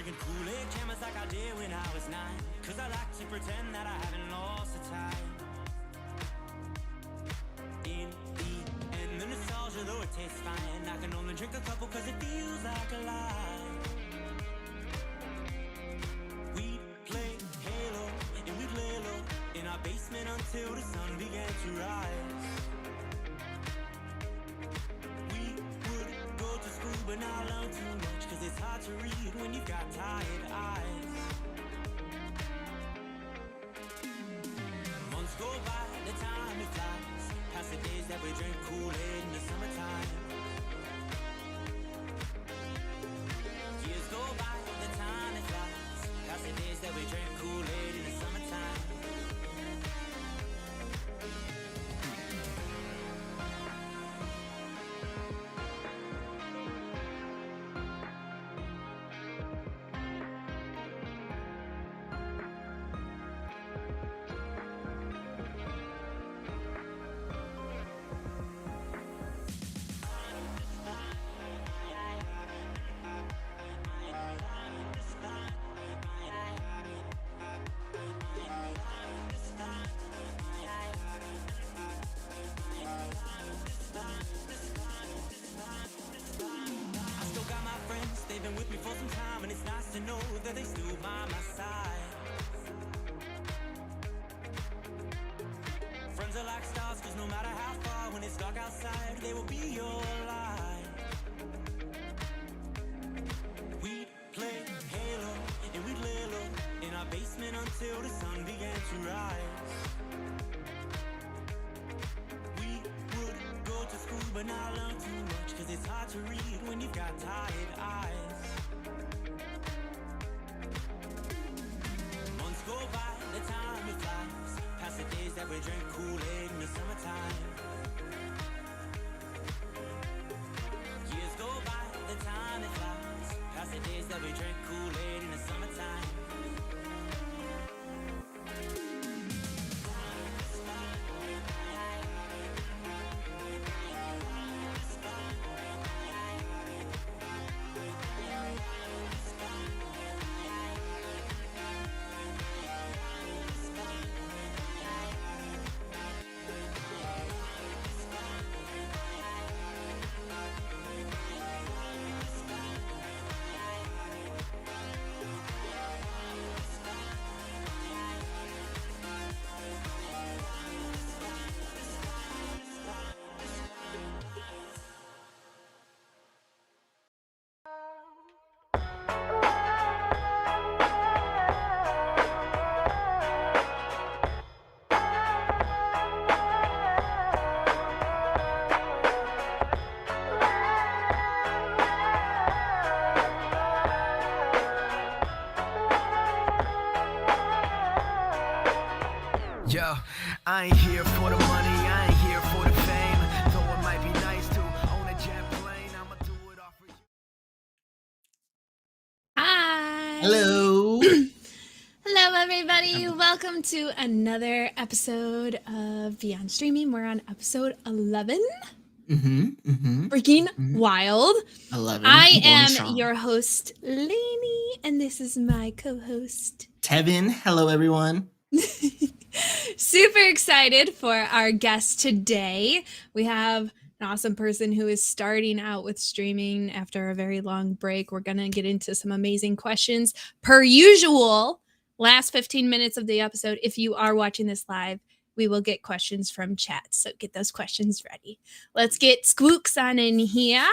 Drinking Kool-Aid cameras like I did when I was 9. Cause I like to pretend that I haven't lost the time. In the end, the nostalgia, though it tastes fine, I can only drink a couple cause it feels like a lie. We'd play Halo and we'd lay low in our basement until the sun began to rise. We would go to school but not learn too much, cause it's hard to read when you've got tired eyes. Months go by, the time it flies, past the days that we drink Kool-Aid in the summertime. Years go by, the time it flies, past the days that we drink Kool-Aid in the summertime. They've been with me for some time, and it's nice to know that they still by my side. Friends are like stars, cause no matter how far, when it's dark outside, they will be your light. We'd play Halo, and we'd lay low in our basement until the sun began to rise. We would go to school but not learn too much, cause it's hard to read when you've got tired eyes. Months go by, the time it flies, past the days that we drink Kool-Aid in the summertime. Years go by, the time it flies, past the days that we drink Kool-Aid in the summertime. Yo, I ain't here for the money, I ain't here for the fame. Though it might be nice to own a jet plane, I'ma do it all for you. Hi. Hello. Hello, everybody. Welcome to another episode of Beyond Streaming. We're on episode 11. Freaking wild. 11. I am your host, Lainie, and this is my co-host, Tevin. Hello, everyone. Super excited for our guest today. We have an awesome person who is starting out with streaming after a very long break. We're going to get into some amazing questions. Per usual, last 15 minutes of the episode, if you are watching this live, we will get questions from chat. So get those questions ready. Let's get Squooks on in here.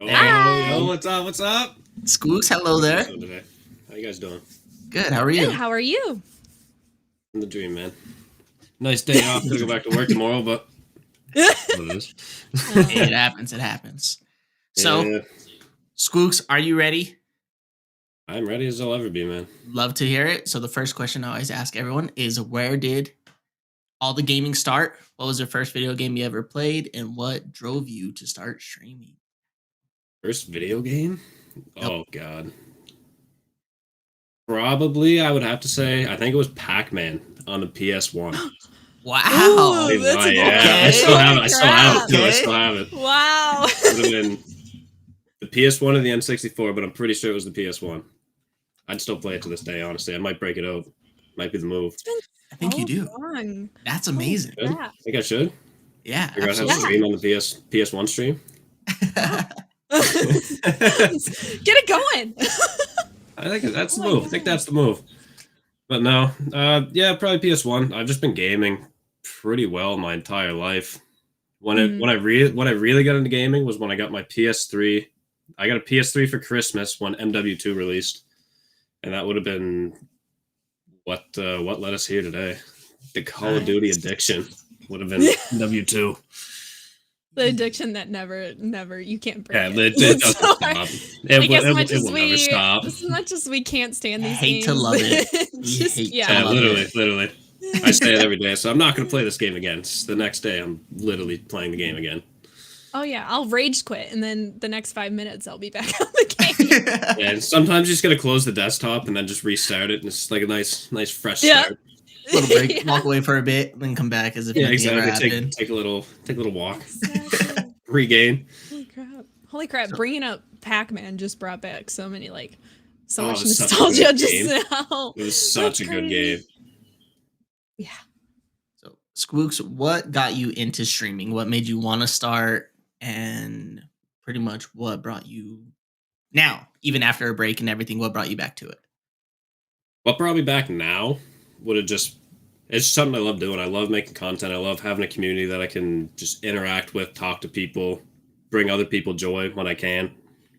Oh, what's up? What's up? Squooks, hello there. How you guys doing? Good, how are you? Good, how are you? In the dream, man. Nice day off. Gotta go back to work tomorrow, but it is. It happens. So, Yeah. Squooks, are you ready? I'm ready as I'll ever be, man. Love to hear it. So the first question I always ask everyone is, where did all the gaming start? What was your first video game you ever played? And what drove you to start streaming? First video game? Yep. Oh, God. Probably, I would have to say, I think it was Pac-Man on the PS1. Wow. Ooh, that's yeah, okay. I still have it. I still have it. Okay. I still have it. Wow. Would have been the PS1 or the N64, but I'm pretty sure it was the PS1. I'd still play it to this day, honestly. I might break it out. Might be the move. It's been I think you so do. long. That's amazing. Should? Yeah. I think I should. Yeah, Figure out how to absolutely. stream on the PS1 stream. Get it going. I think that's Oh the my move. I think that's the move. But no, yeah, probably PS1. I've just been gaming pretty well my entire life. When I really got into gaming was when I got my PS3. I got a PS3 for Christmas when MW2 released, and that would have been what led us here today. The Call of Duty addiction would have been MW2. The addiction that never you can't break. Yeah, it. it doesn't So stop. hard. It Like, will as never stop. much as we can't stand these Hate games, to love it. just, Hate to Yeah, love literally. I say it every day, so I'm not going to play this game again. The next day, I'm literally playing the game again. Oh yeah, I'll rage quit, and then the next 5 minutes I'll be back on the game. Yeah, and sometimes you just got to close the desktop and then just restart it, and it's like a nice fresh Yeah. start. Little break, walk away for a bit, then come back as if Yeah, nothing ever exactly. happened. Take a little walk, Exactly. regain. Holy crap! Bringing up Pac-Man just brought back so many so Oh, much it was such a nostalgia good just game. now. It was such a good game. Yeah. So, Squooks, what got you into streaming? What made you want to start? And pretty much what brought you now, even after a break and everything, what brought you back to it? What brought me back now would have just, it's something I love doing. I love making content. I love having a community that I can just interact with, talk to people, bring other people joy when I can.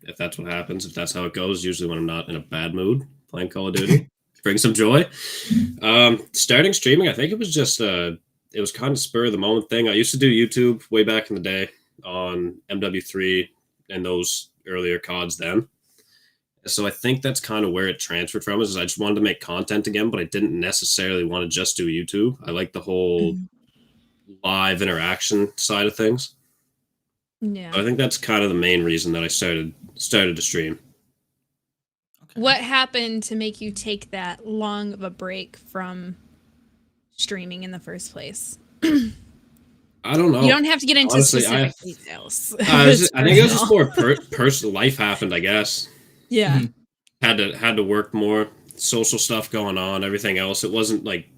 If that's what happens, if that's how it goes, usually when I'm not in a bad mood playing Call of Duty, bring some joy. Starting streaming, I think it was just, it was kind of spur of the moment thing. I used to do YouTube way back in the day on MW3 and those earlier CODs then. So I think that's kind of where it transferred from, is I just wanted to make content again, but I didn't necessarily want to just do YouTube. I like the whole live interaction side of things. Yeah. I think that's kind of the main reason that I started to stream. Okay. What happened to make you take that long of a break from streaming in the first place? I don't know. You don't have to get into Honestly, specific details. I think it was just Personal. more personal. Life happened, I guess. Yeah. Had to work more, social stuff going on, everything else. It wasn't like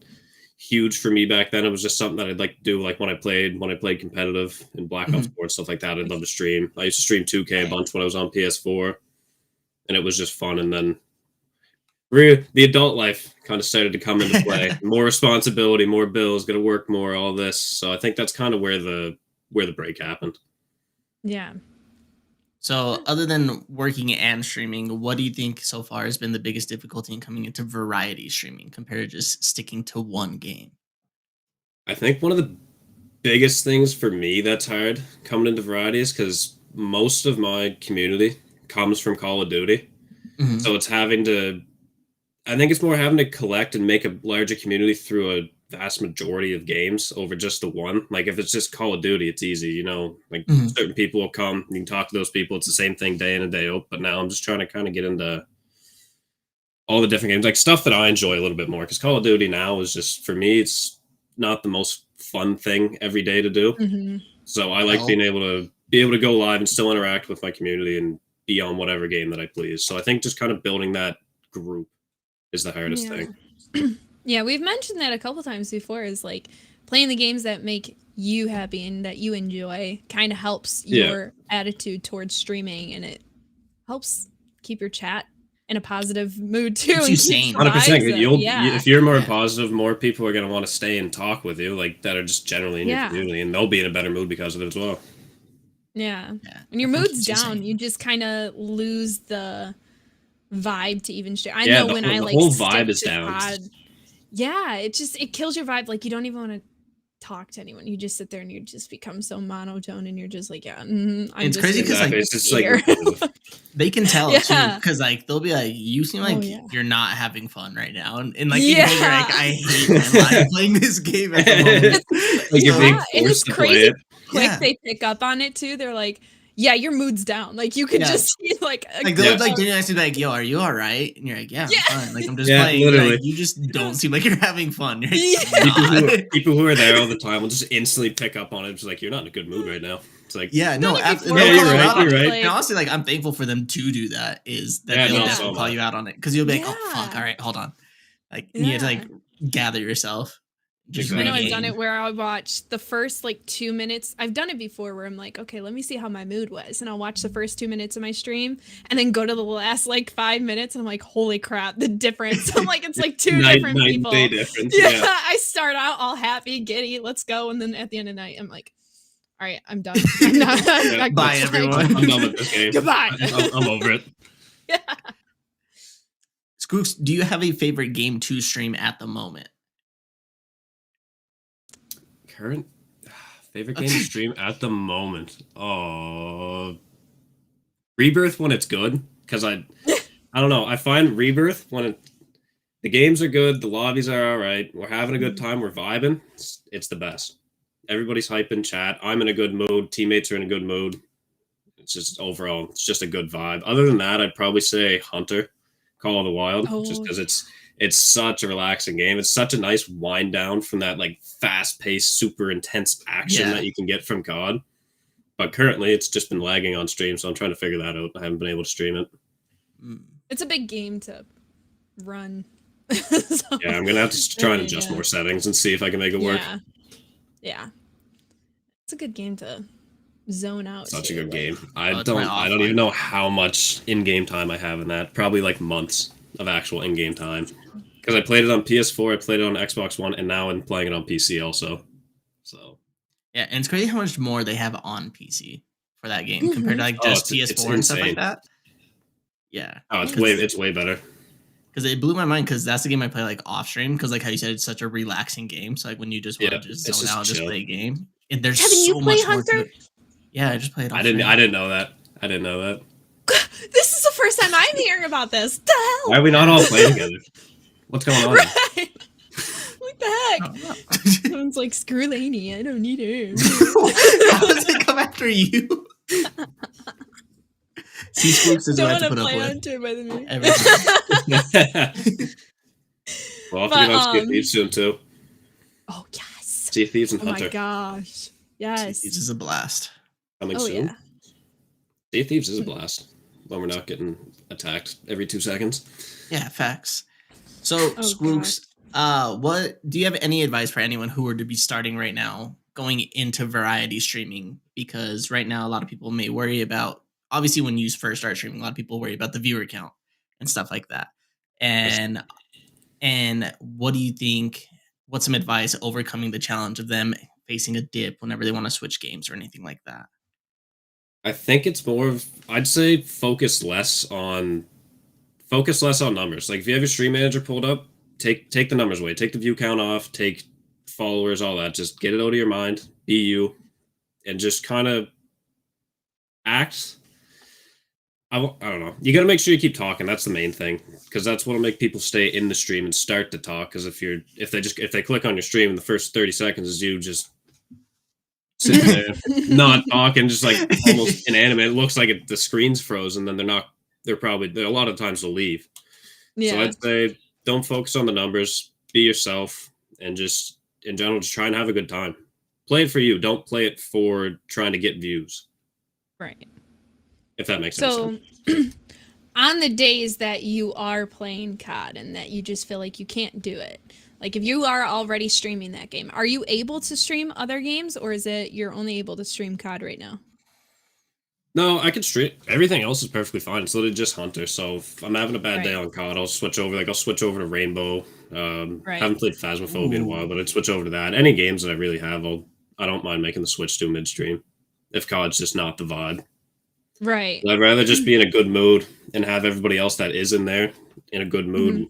huge for me back then. It was just something that I'd like to do, like when I played competitive in Black Ops 4 and stuff like that. I'd love to stream. I used to stream 2K a bunch when I was on PS4, and it was just fun. And then the adult life kind of started to come into play. More responsibility, more bills, got to work more, all this. So I think that's kind of where the break happened. Yeah. So, other than working and streaming, what do you think so far has been the biggest difficulty in coming into variety streaming compared to just sticking to one game? I think one of the biggest things for me that's hard coming into variety is because most of my community comes from Call of Duty. Mm-hmm. So it's having to collect and make a larger community through a vast majority of games over just the one. Like if it's just Call of Duty, it's easy, like certain people will come, you can talk to those people. It's the same thing day in and day out. But now I'm just trying to kind of get into all the different games, like stuff that I enjoy a little bit more. Because Call of Duty now is just, for me, it's not the most fun thing every day to do. Mm-hmm. So I like being able to go live and still interact with my community and be on whatever game that I please. So I think just kind of building that group is the hardest thing. Yeah, we've mentioned that a couple times before, is like playing the games that make you happy and that you enjoy kind of helps your attitude towards streaming, and it helps keep your chat in a positive mood too. Keeps you sane. 100%. If you're more positive, more people are going to want to stay and talk with you, like that are just generally in your community, and they'll be in a better mood because of it as well. Yeah. When your mood's down, you just kind of lose the vibe to even share. I know when I like the whole vibe is down. Yeah, it kills your vibe. Like you don't even want to talk to anyone. You just sit there and you just become so monotone, and you're just like, it's crazy because like it's like they can tell too, because like they'll be like, you seem like you're not having fun right now, and like you're like, I hate my life playing this game at the moment. Like you're being and it's forced to crazy play it. quick they pick up on it too. They're like, yeah, your mood's down. Like you could just see like they'll like genuinely be like, yo, are you all right? And you're like, yeah, I'm fine. Like I'm just playing. Literally. Like, you just don't seem like you're having fun. You're like, People who are there all the time will just instantly pick up on it. Just like, you're not in a good mood right now. It's like, Yeah, no, Done it absolutely. before, Yeah, you're but right, you're right. like- And honestly, like I'm thankful for them to do that. Is that Yeah, they'll no, definitely so call am I. you out on it because you'll be like, oh fuck, Yeah. all right, hold on, like you have to like gather yourself. Just I know I've Exactly. done regain. it where I watch the first like 2 minutes. I've done it before where I'm like, okay, let me see how my mood was. And I'll watch the first 2 minutes of my stream and then go to the last like 5 minutes and I'm like, holy crap, the difference. I'm like, it's like two different night and people. day difference. Yeah, Yeah. I start out all happy, giddy, let's go. And then at the end of the night, I'm like, all right, I'm done. I'm not, Yeah. I'm Bye, like, everyone. I'm done with this game. Goodbye. I'm over it. Yeah. Squooks, do you have a favorite game to stream at the moment? Current favorite game to stream at the moment. Rebirth when it's good, because I don't know. I find Rebirth when the games are good, the lobbies are all right, we're having a good time, we're vibing. It's the best. Everybody's hyping chat. I'm in a good mood. Teammates are in a good mood. It's just overall, it's just a good vibe. Other than that, I'd probably say Hunter, Call of the Wild, just Oh. because it's such a relaxing game. It's such a nice wind down from that like fast paced, super intense action Yeah. that you can get from COD. But currently, it's just been lagging on stream, so I'm trying to figure that out. I haven't been able to stream it. It's a big game to run. So, Yeah, I'm gonna have to try and adjust Yeah. more settings and see if I can make it work. Yeah. Yeah. It's a good game to zone out. Such a to, good like- game. Oh, it's my I don't offline. even know how much in-game time I have in that. Probably like months of actual in-game time. Because I played it on PS4, I played it on Xbox One, and now I'm playing it on PC also. So Yeah, and it's crazy how much more they have on PC for that game compared to like Oh, just it's PS4 and stuff like insane. that. Yeah, it's way better. because it blew my mind because that's the game I play like off stream because like how you said it's such a relaxing game. So like when you just want to Yeah, just it's zone just out and just chill. play a game, and there's Kevin, you so play much more Hunter? to it. Yeah, I just played. I didn't know that. I didn't know that. This is the first time I'm hearing about this. The hell? Why are we not all playing together? What's going on? Right. What the heck? Someone's like, screw Lainie, I don't need her. How does it come after you? See, Squooks is Don't what I have want to to put up play with. Hunter by the way. Everything. Well, I'll have to get on Sea of But, Thieves soon too. Oh yes. Sea of Thieves and Oh my Hunter gosh. Yes. This is a blast. coming Oh soon. yeah. Sea of Thieves is a blast when we're not getting attacked every 2 seconds. Yeah, facts. So, Oh, Squooks, what do you have any advice for anyone who were to be starting right now going into variety streaming? Because right now, a lot of people may worry about, obviously, when you first start streaming, a lot of people worry about the viewer count and stuff like that. And what do you think? What's some advice overcoming the challenge of them facing a dip whenever they want to switch games or anything like that? I think it's more of, I'd say focus less on numbers. Like if you have your stream manager pulled up, take the numbers away, take the view count off, take followers, all that. Just get it out of your mind, be you, and just kind of act. I don't know. You got to make sure you keep talking. That's the main thing, because that's what'll make people stay in the stream and start to talk. Because if they click on your stream, and the first 30 seconds is you just sitting there not talking, just like almost inanimate. It looks like the screen's frozen. Then they're a lot of times they'll leave. Yeah. So I'd say don't focus on the numbers. Be yourself, and just in general, just try and have a good time. Play it for you. Don't play it for trying to get views. Right. If that makes sense. So on the days that you are playing COD and that you just feel like you can't do it, like if you are already streaming that game, are you able to stream other games, or is it you're only able to stream COD right now? No, I can stream. Everything else is perfectly fine. It's literally just Hunter. So if I'm having a bad day Right. on COD, I'll switch over. Like I'll switch over to Rainbow. Right. Haven't played Phasmophobia in a while, but I'd switch over to that. Any games that I really have, I don't mind making the switch to midstream. If COD's just not the VOD, Right. I'd rather just be in a good mood and have everybody else that is in there in a good mood,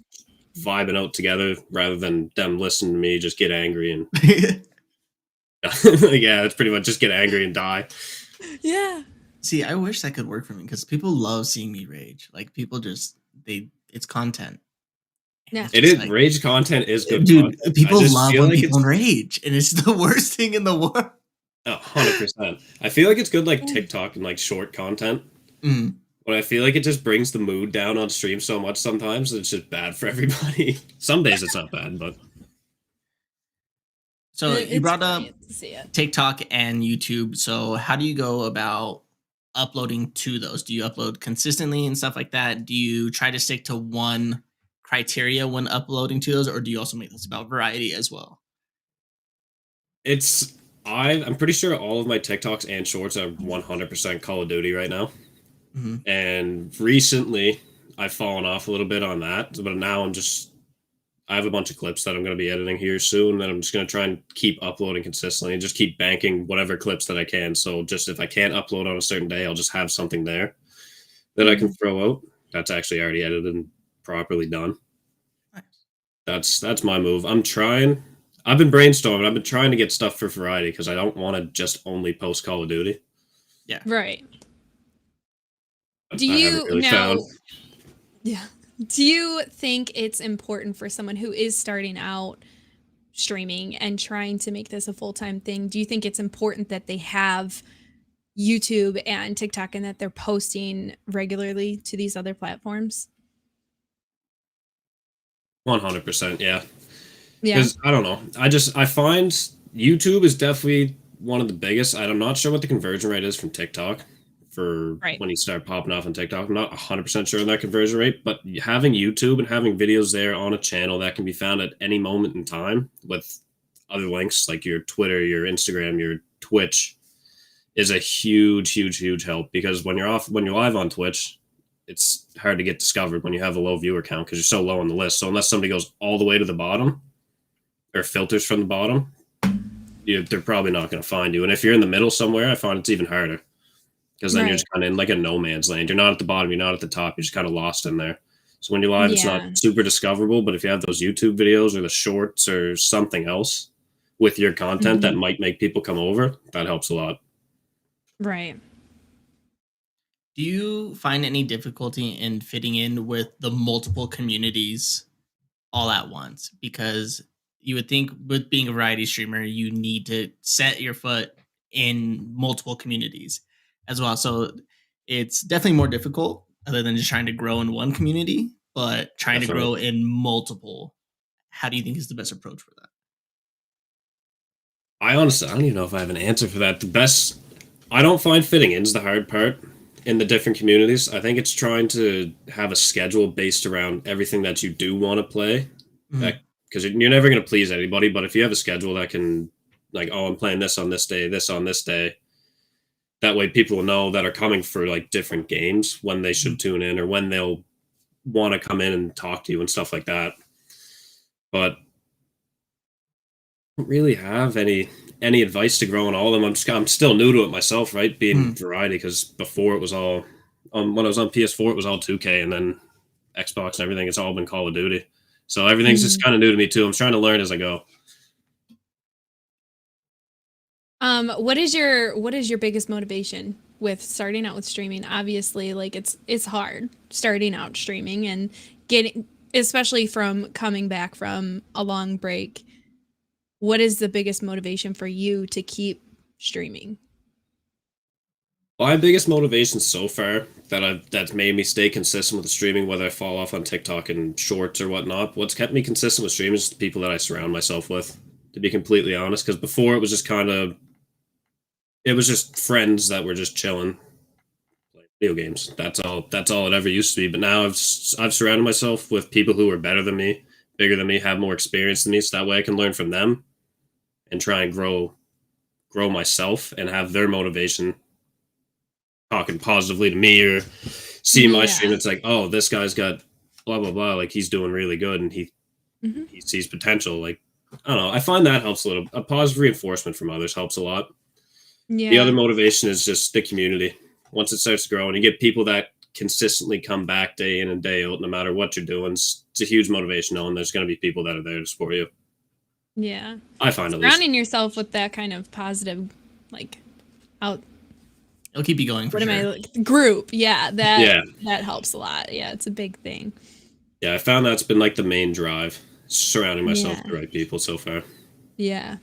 vibing out together, rather than them listening to me just get angry and yeah, that's pretty much just get angry and die. Yeah. See, I wish that could work for me because people love seeing me rage. Like people just it's content. And Yeah. it's It just is like- rage content is good. Dude, content. people I just love feel when like people it's rage, and it's the worst thing in the world. 100%. I feel like it's good like TikTok and like short content. Mm. But I feel like it just brings the mood down on stream so much sometimes that it's just bad for everybody. Some days it's not bad, but So you It's brought up funny to see it. TikTok and YouTube. So how do you go about uploading to those? Do you upload consistently and stuff like that? Do you try to stick to one criteria when uploading to those, or do you also make this about variety as well? I'm pretty sure all of my TikToks and shorts are 100% Call of Duty right now. Mm-hmm. And recently I've fallen off a little bit on that, but now I have a bunch of clips that I'm going to be editing here soon, and I'm just going to try and keep uploading consistently and just keep banking whatever clips that I can. So just if I can't upload on a certain day, I'll just have something there that I can throw out. That's actually already edited and properly done. That's my move. I've been brainstorming. I've been trying to get stuff for variety because I don't want to just only post Call of Duty. Yeah. Right. But Do I haven't you really now? found. Yeah. Do you think it's important for someone who is starting out streaming and trying to make this a full-time thing? Do you think it's important that they have YouTube and TikTok and that they're posting regularly to these other platforms? 100%, yeah. Yeah. Because I don't know. I find YouTube is definitely one of the biggest. I'm not sure what the conversion rate is from TikTok for Right. when you start popping off on TikTok. I'm not 100% sure on that conversion rate, but having YouTube and having videos there on a channel that can be found at any moment in time with other links like your Twitter, your Instagram, your Twitch is a huge, huge, huge help because when you're live on Twitch, it's hard to get discovered when you have a low viewer count because you're so low on the list. So unless somebody goes all the way to the bottom or filters from the bottom, they're probably not going to find you. And if you're in the middle somewhere, I find it's even harder because then you're just kind of in like a no man's land. You're not at the bottom, you're not at the top, you're just kind of lost in there. So when you're live, it's not super discoverable. But if you have those YouTube videos or the shorts or something else with your content that might make people come over, that helps a lot. Right. Do you find any difficulty in fitting in with the multiple communities all at once? Because you would think with being a variety streamer, you need to set your foot in multiple communities as well. So it's definitely more difficult other than just trying to grow in one community, but trying to grow in multiple. How do you think is the best approach for that? I don't even know if I have an answer for that. I don't find fitting in is the hard part in the different communities. I think it's trying to have a schedule based around everything that you do want to play. Because you're never going to please anybody, but if you have a schedule that can, like, oh, I'm playing this on this day, this on this day, that way people will know that are coming for, like, different games when they should tune in or when they'll want to come in and talk to you and stuff like that. But I don't really have any advice to grow in all of them. I'm still new to it myself, right? Being variety, because before it was all, when I was on PS4, it was all 2K, and then Xbox and everything, it's all been Call of Duty. So everything's just kind of new to me too. I'm trying to learn as I go. What is your biggest motivation with starting out with streaming? Obviously, like it's hard starting out streaming and getting, especially from coming back from a long break. What is the biggest motivation for you to keep streaming? My biggest motivation so far that's made me stay consistent with the streaming, whether I fall off on TikTok and shorts or whatnot, what's kept me consistent with streaming is the people that I surround myself with, to be completely honest. Because before it was just friends that were just chilling, playing video games. That's all it ever used to be. But now I've surrounded myself with people who are better than me, bigger than me, have more experience than me, so that way I can learn from them and try and grow myself and have their motivation talking positively to me or seeing my stream. It's like, oh, this guy's got blah blah blah, like he's doing really good and he sees potential. Like, I don't know, I find that helps a little. A positive reinforcement from others helps a lot. The other motivation is just the community. Once it starts to grow and you get people that consistently come back day in and day out, no matter what you're doing, it's a huge motivation knowing there's going to be people that are there to support you. Yeah, I find at least surrounding yourself with that kind of positive, like, it'll keep you going for sure. Group. That helps a lot. Yeah, it's a big thing. Yeah, I found that's been like the main drive, surrounding myself with the right people so far. Yeah,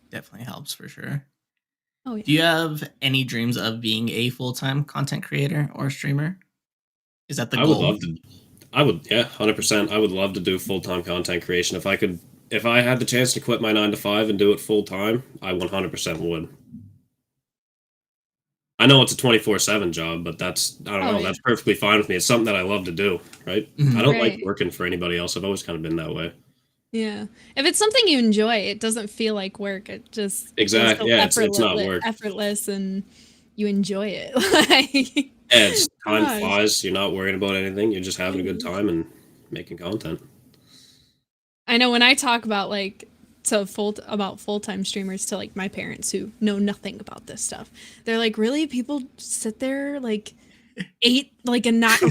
definitely helps for sure. Oh, yeah. Do you have any dreams of being a full-time content creator or streamer? Is that the goal? I would, yeah, 100%. I would love to do full-time content creation. If I could if I had the chance to quit my 9 to 5 and do it full time, I 100% would. I know it's a 24/7 job, but I don't know, that's perfectly fine with me. It's something that I love to do, right? I don't like working for anybody else. I've always kind of been that way. Yeah. If it's something you enjoy, it doesn't feel like work. It just exactly. Yeah, it's not work. Effortless, and you enjoy it. It's time flies. You're not worrying about anything. You're just having a good time and making content. I know when I talk about full-time streamers to like my parents who know nothing about this stuff, they're like, really? People sit there like a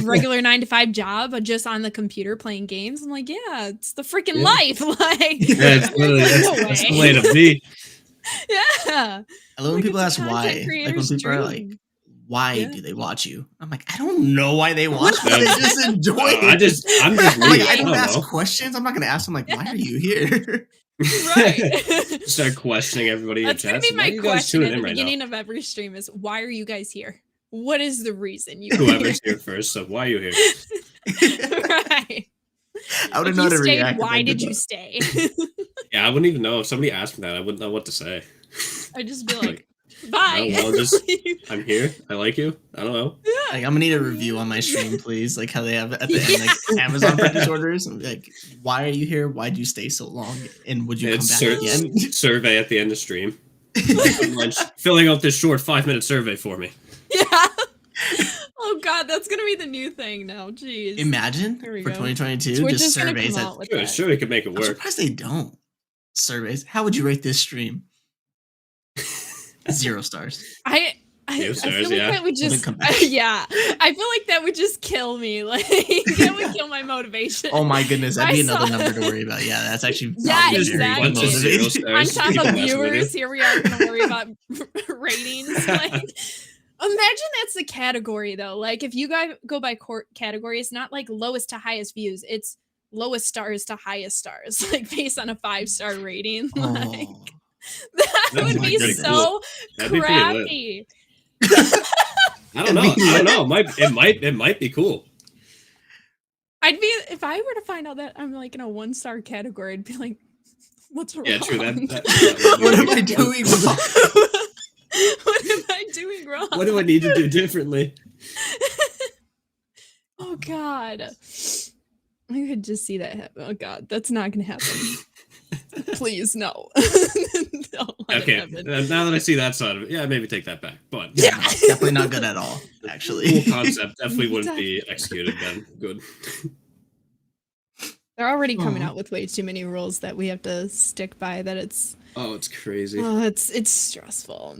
regular 9 to 5 job just on the computer playing games? I'm like, yeah, it's the freaking life. Like, it's literally that's the way to be. Yeah. I love when people ask why. Like when people are like, why do they watch you? I'm like, I don't know why they watch me. They just enjoy it. I'm just like, I don't ask questions. I'm not gonna ask them like, why are you here? Right. Start questioning everybody in That's chat. That's gonna be my question at the beginning of every stream is, why are you guys here? What is the reason you Whoever's here first, so why are you here? Right. I wouldn't know how to react. Why did you stay? Yeah, I wouldn't even know. If somebody asked me that, I wouldn't know what to say. I'd just be like, bye. I'm here. I like you. I don't know. Yeah. Like, I'm gonna need a review on my stream, please. Like how they have at the end, like Amazon purchase orders. I'm like, why are you here? Why'd you stay so long? And would you come back again? Survey at the end of stream. Filling out this short 5-minute survey for me. Yeah. Oh God, that's gonna be the new thing now. Jeez. Imagine for 2022, Twitch just surveys. Sure, we could make it work. I'm surprised they don't. Surveys. How would you rate this stream? 0 stars. I feel like that would just I feel like that would just kill me. Like that would kill my motivation. Oh my goodness, that'd be another number to worry about. Yeah, that's actually exactly. On top of viewers, here we are going to worry about ratings. Like, imagine that's the category though. Like if you guys go by category, it's not like lowest to highest views. It's lowest stars to highest stars, like based on a 5-star rating. Like that would be so crappy. I don't know. It might be cool. I'd be if I were to find out that I'm like in a 1-star category, I'd be like, what's wrong? Yeah, true. That what am I doing wrong? What am I doing wrong? What do I need to do differently? Oh God. I could just see that happen. Oh God, that's not gonna happen. Please, no. Okay, now that I see that side of it, yeah, maybe take that back. But yeah, definitely not good at all. Actually, cool concept definitely wouldn't be executed then. Good. They're already coming out with way too many rules that we have to stick by. That it's crazy. Oh, it's stressful.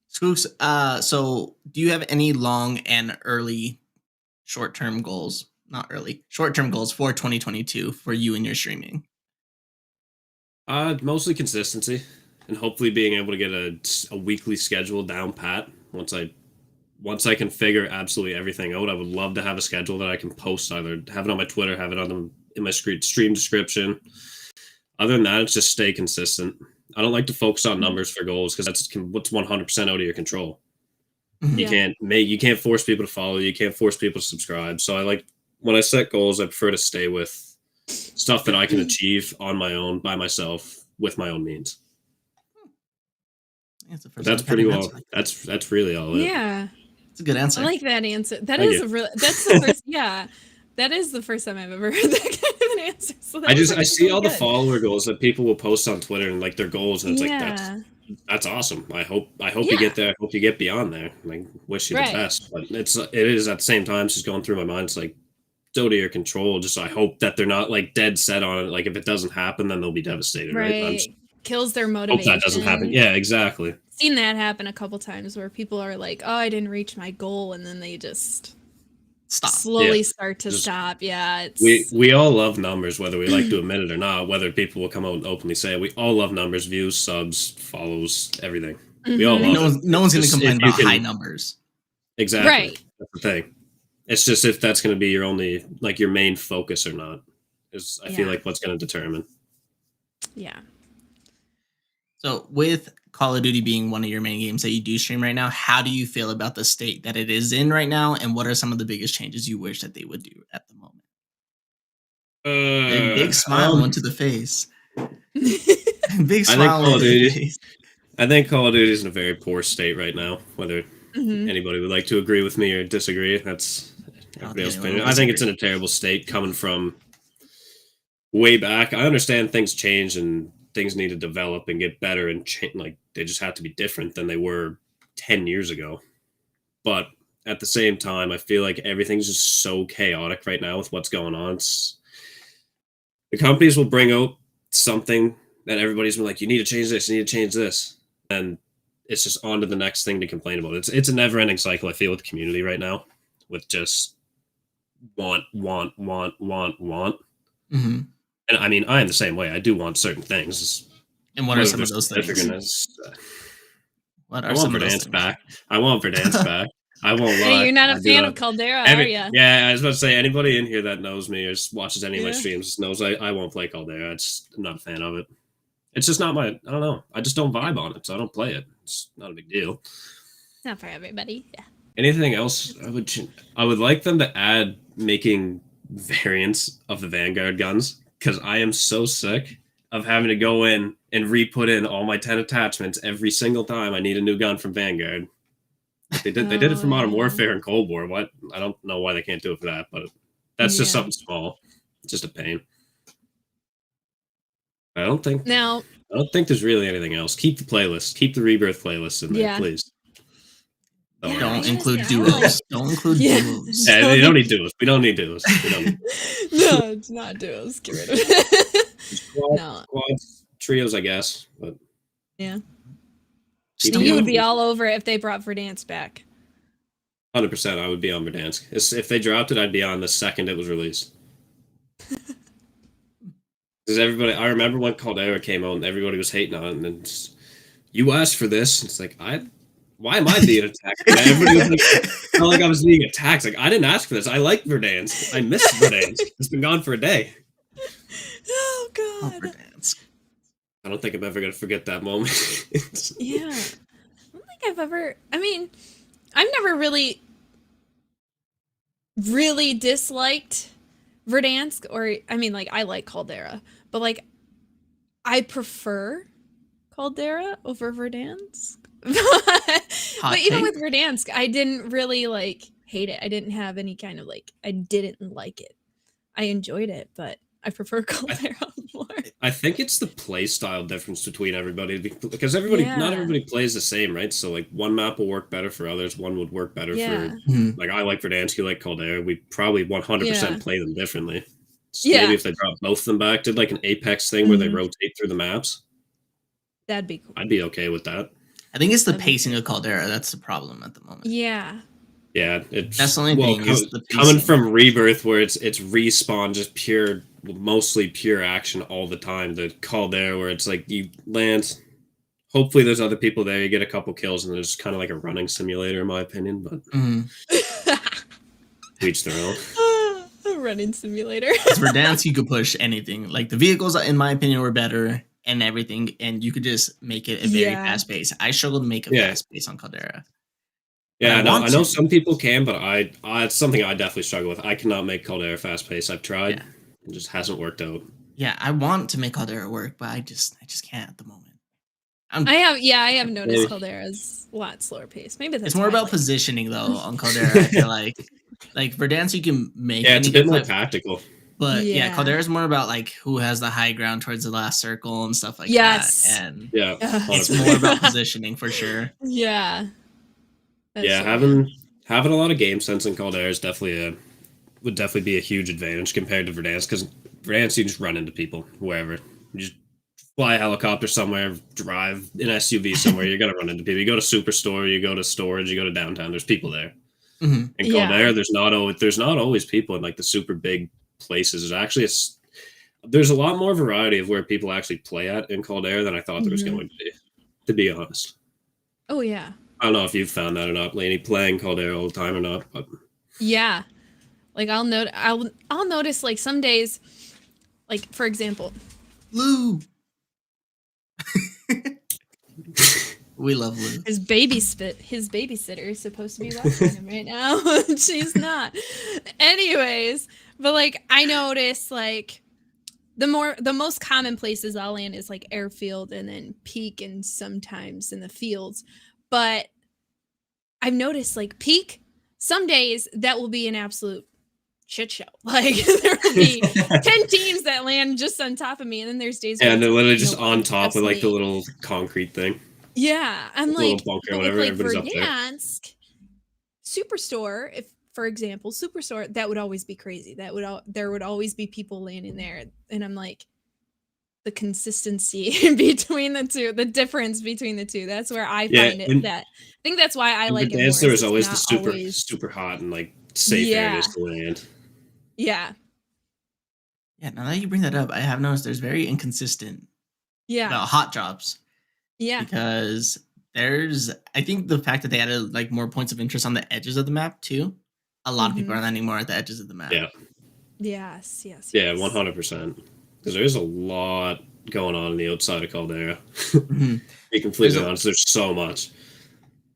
Squooks, so do you have any long and early short-term goals? Not early, short-term goals for 2022 for you and your streaming? Mostly consistency and hopefully being able to get a weekly schedule down pat. Once I can figure absolutely everything out, I would love to have a schedule that I can post, either have it on my Twitter, have it in my stream description. Other than that, it's just stay consistent. I don't like to focus on numbers for goals because that's what's 100% out of your control. Mm-hmm. You can't force people to follow. You can't force people to subscribe. So when I set goals, I prefer to stay with stuff that I can achieve on my own, by myself, with my own means. That's pretty well. That's really all. Yeah, it's a good answer. I like that answer. That's the first. Yeah, that is the first time I've ever heard that kind of an answer. So I see all the follower goals that people will post on Twitter and like their goals, and it's that's awesome. I hope you get there. I hope you get beyond there. I wish you the best, but it is at the same time just going through my mind. It's like, out of your control. Just I hope that they're not like dead set on it. Like if it doesn't happen, then they'll be devastated. Right? Kills their motivation. Hope that doesn't happen. Yeah, exactly. Seen that happen a couple times where people are like, "Oh, I didn't reach my goal," and then they just slowly start to stop. Yeah, we all love numbers, whether we like to admit it or not. Whether people will come out and openly say it, we all love numbers, views, subs, follows, everything. Mm-hmm. We all love it. No one's going to complain about high numbers. Exactly. Right. That's the thing. It's just if that's going to be your only, like your main focus or not, is I feel like what's going to determine. Yeah. So with Call of Duty being one of your main games that you do stream right now, how do you feel about the state that it is in right now? And what are some of the biggest changes you wish that they would do at the moment? Big smile went to the face. Big I smile think Call went of to the Duty. face. I think Call of Duty is in a very poor state right now. Whether anybody would like to agree with me or disagree, that's everybody else's anyone will opinion. I think it's in disagree. a terrible state coming from way back. I understand things change and things need to develop and get better and like they just have to be different than they were 10 years ago. But at the same time, I feel like everything's just so chaotic right now with what's going on. The companies will bring out something that everybody's been like, you need to change this, you need to change this. And it's just on to the next thing to complain about. It's a never ending cycle, I feel, with the community right now, with just want. Mm-hmm. And I mean, I am the same way. I do want certain things. And what are some of those things? What I are want some of those Verdansk things? back. I want Verdansk back. I won't lie. Hey, you're not I a do fan not. of Caldera, are you? Yeah, I was about to say, anybody in here that knows me or watches any of my Yeah. streams knows I won't play Caldera. I'm not a fan of it. It's just not my, I don't know. I just don't vibe on it, so I don't play it. It's not a big deal. Not for everybody. Yeah. Anything else? I would like them to add making variants of the Vanguard guns, because I am so sick of having to go in and re-put in all my 10 attachments every single time I need a new gun from Vanguard. They did it for Modern Warfare and Cold War. What? I don't know why they can't do it for that, but that's just something small. It's just a pain. I don't think there's really anything else. Keep the playlist. Keep the Rebirth playlist in there, please. Yeah, Don't include duos. Don't include duos. Yeah, they don't need duos. We don't need duos. No, it's not duos. Get rid of it. Quads, trios, I guess. But yeah. Still You would be all over it if they brought Verdansk back. 100%, I would be on Verdansk. If they dropped it, I'd be on the second it was released. Because everybody, I remember when Caldera came out and everybody was hating on it, and then you asked for this. It's like, why am I being attacked? Everybody was like, felt like I was being attacked. Like, I didn't ask for this. I like Verdansk. I miss Verdansk. It's been gone for a day. Oh God. Verdansk. I don't think I'm ever gonna forget that moment. Yeah. I don't think I've ever. I mean, I've never really disliked Verdansk, or I mean, like I like Caldera, but like I prefer Caldera over Verdansk. But even with Verdansk, I didn't really like hate it. I didn't have any kind of like I didn't like it. I enjoyed it, but I prefer Caldera more. I think it's the play style difference between everybody, because not everybody plays the same, right? So like one map will work better for others, one would work better for like I like Verdansk, you like Caldera. We probably 100% play them differently. So maybe if they brought both of them back, did like an Apex thing where they rotate through the maps, that'd be cool. I'd be okay with that. I think it's the pacing of Caldera that's the problem at the moment. Yeah. Yeah, it's that's the only thing. Is the coming from Rebirth, where it's respawn, just pure, mostly pure action all the time. The Caldera, where it's like you land. Hopefully, there's other people there. You get a couple kills, and there's kind of like a running simulator, in my opinion. But each their own. A running simulator. For Verdansk, you could push anything. Like the vehicles, in my opinion, were better and everything, and you could just make it a very fast pace. I struggled to make a fast pace on Caldera. Yeah, I know some people can, but it's something I definitely struggle with. I cannot make Caldera fast paced. I've tried, it just hasn't worked out. Yeah, I want to make Caldera work, but I just can't at the moment. I have noticed Caldera's a lot slower pace. Maybe that's it's more about positioning though on Caldera. I feel like Verdansk you can make. Yeah, it's a bit more tactical. But Caldera's more about like who has the high ground towards the last circle and stuff like that. And it's more about positioning for sure. Yeah. Having a lot of game sense in Caldera is would definitely be a huge advantage compared to Verdansk, because Verdansk you just run into people wherever. You just fly a helicopter somewhere, drive an SUV somewhere, you're gonna run into people. You go to Superstore, you go to storage, you go to downtown, there's people there. In Caldera, there's not always people in like the super big places. There's a lot more variety of where people actually play at in Caldera than I thought there was going to be honest. Oh yeah. I don't know if you've found that or not, Lainie, playing Caldera all the time or not. But yeah, like I'll notice like some days, like for example, Lou. We love Lou. His babysitter is supposed to be watching him right now. She's not. Anyways, but like I noticed like the most common places I'll land is like airfield and then peak and sometimes in the fields. But I've noticed like peak, some days that will be an absolute shit show. Like there will be 10 teams that land just on top of me, and then there's days And they're it's literally like, just nope, on top that's of like the me. little concrete thing. Yeah, I'm Little like, bunker, but whatever, with like everybody's up there. Verdansk, Superstore, if for example, Superstore, that would always be crazy. There would always be people landing there, and I'm like, the consistency between the two, the difference between the two. That's where I find it. That I think that's why I like it more. There is It's always the not super always- super hot and like safe areas to land. Yeah, Yeah, now that you bring that up, I have noticed there's very inconsistent yeah, about hot drops yeah. because I think the fact that they added like more points of interest on the edges of the map too. A lot of people are landing more at the edges of the map. Yeah. Yes. Yeah, 100%. Because there is a lot going on the outside of Caldera. Mhm. To be completely There's honest, there's so much.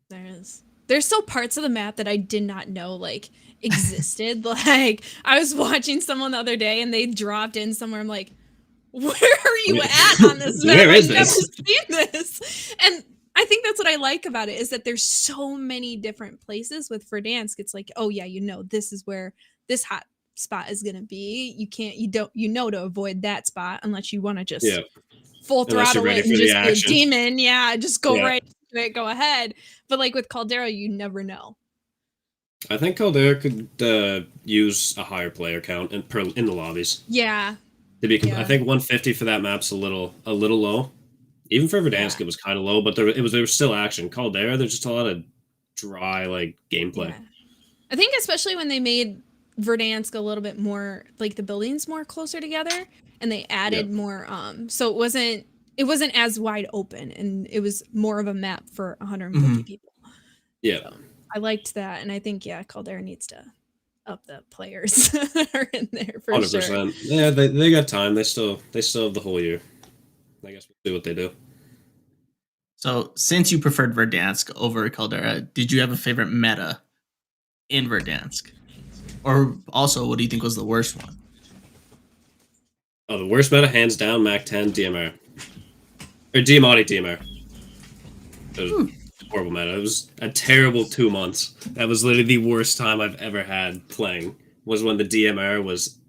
There's still parts of the map that I did not know like existed. Like I was watching someone the other day and they dropped in somewhere. I'm like, where are you at on this map? Where is I've never this? seen this. And I think that's what I like about it is that there's so many different places with Verdansk. It's like, oh yeah, this is where this hot spot is gonna be. You know to avoid that spot unless you want to just full Unless you're throttle ready it and for the just be a action. demon. Yeah, just go Yeah. right into it, go ahead. But like with Caldera, you never know. I think Caldera could use a higher player count in the lobbies. Yeah. I think 150 for that map's a little low. Even for Verdansk, it was kind of low, but there was still action. Caldera, there's just a lot of dry like gameplay. Yeah. I think especially when they made Verdansk a little bit more like the buildings more closer together, and they added more. So it wasn't as wide open, and it was more of a map for 150 people. Yeah, so I liked that, and I think Caldera needs to up the players that are in there for 100%. Sure. Yeah, they got time. They still have the whole year. I guess we'll see what they do. So, since you preferred Verdansk over Caldera, did you have a favorite meta in Verdansk? Or also, what do you think was the worst one? Oh, the worst meta, hands down, Mac 10 DMR. Or Diamati DMR. It was horrible meta. It was a terrible 2 months. That was literally the worst time I've ever had playing, was when the DMR was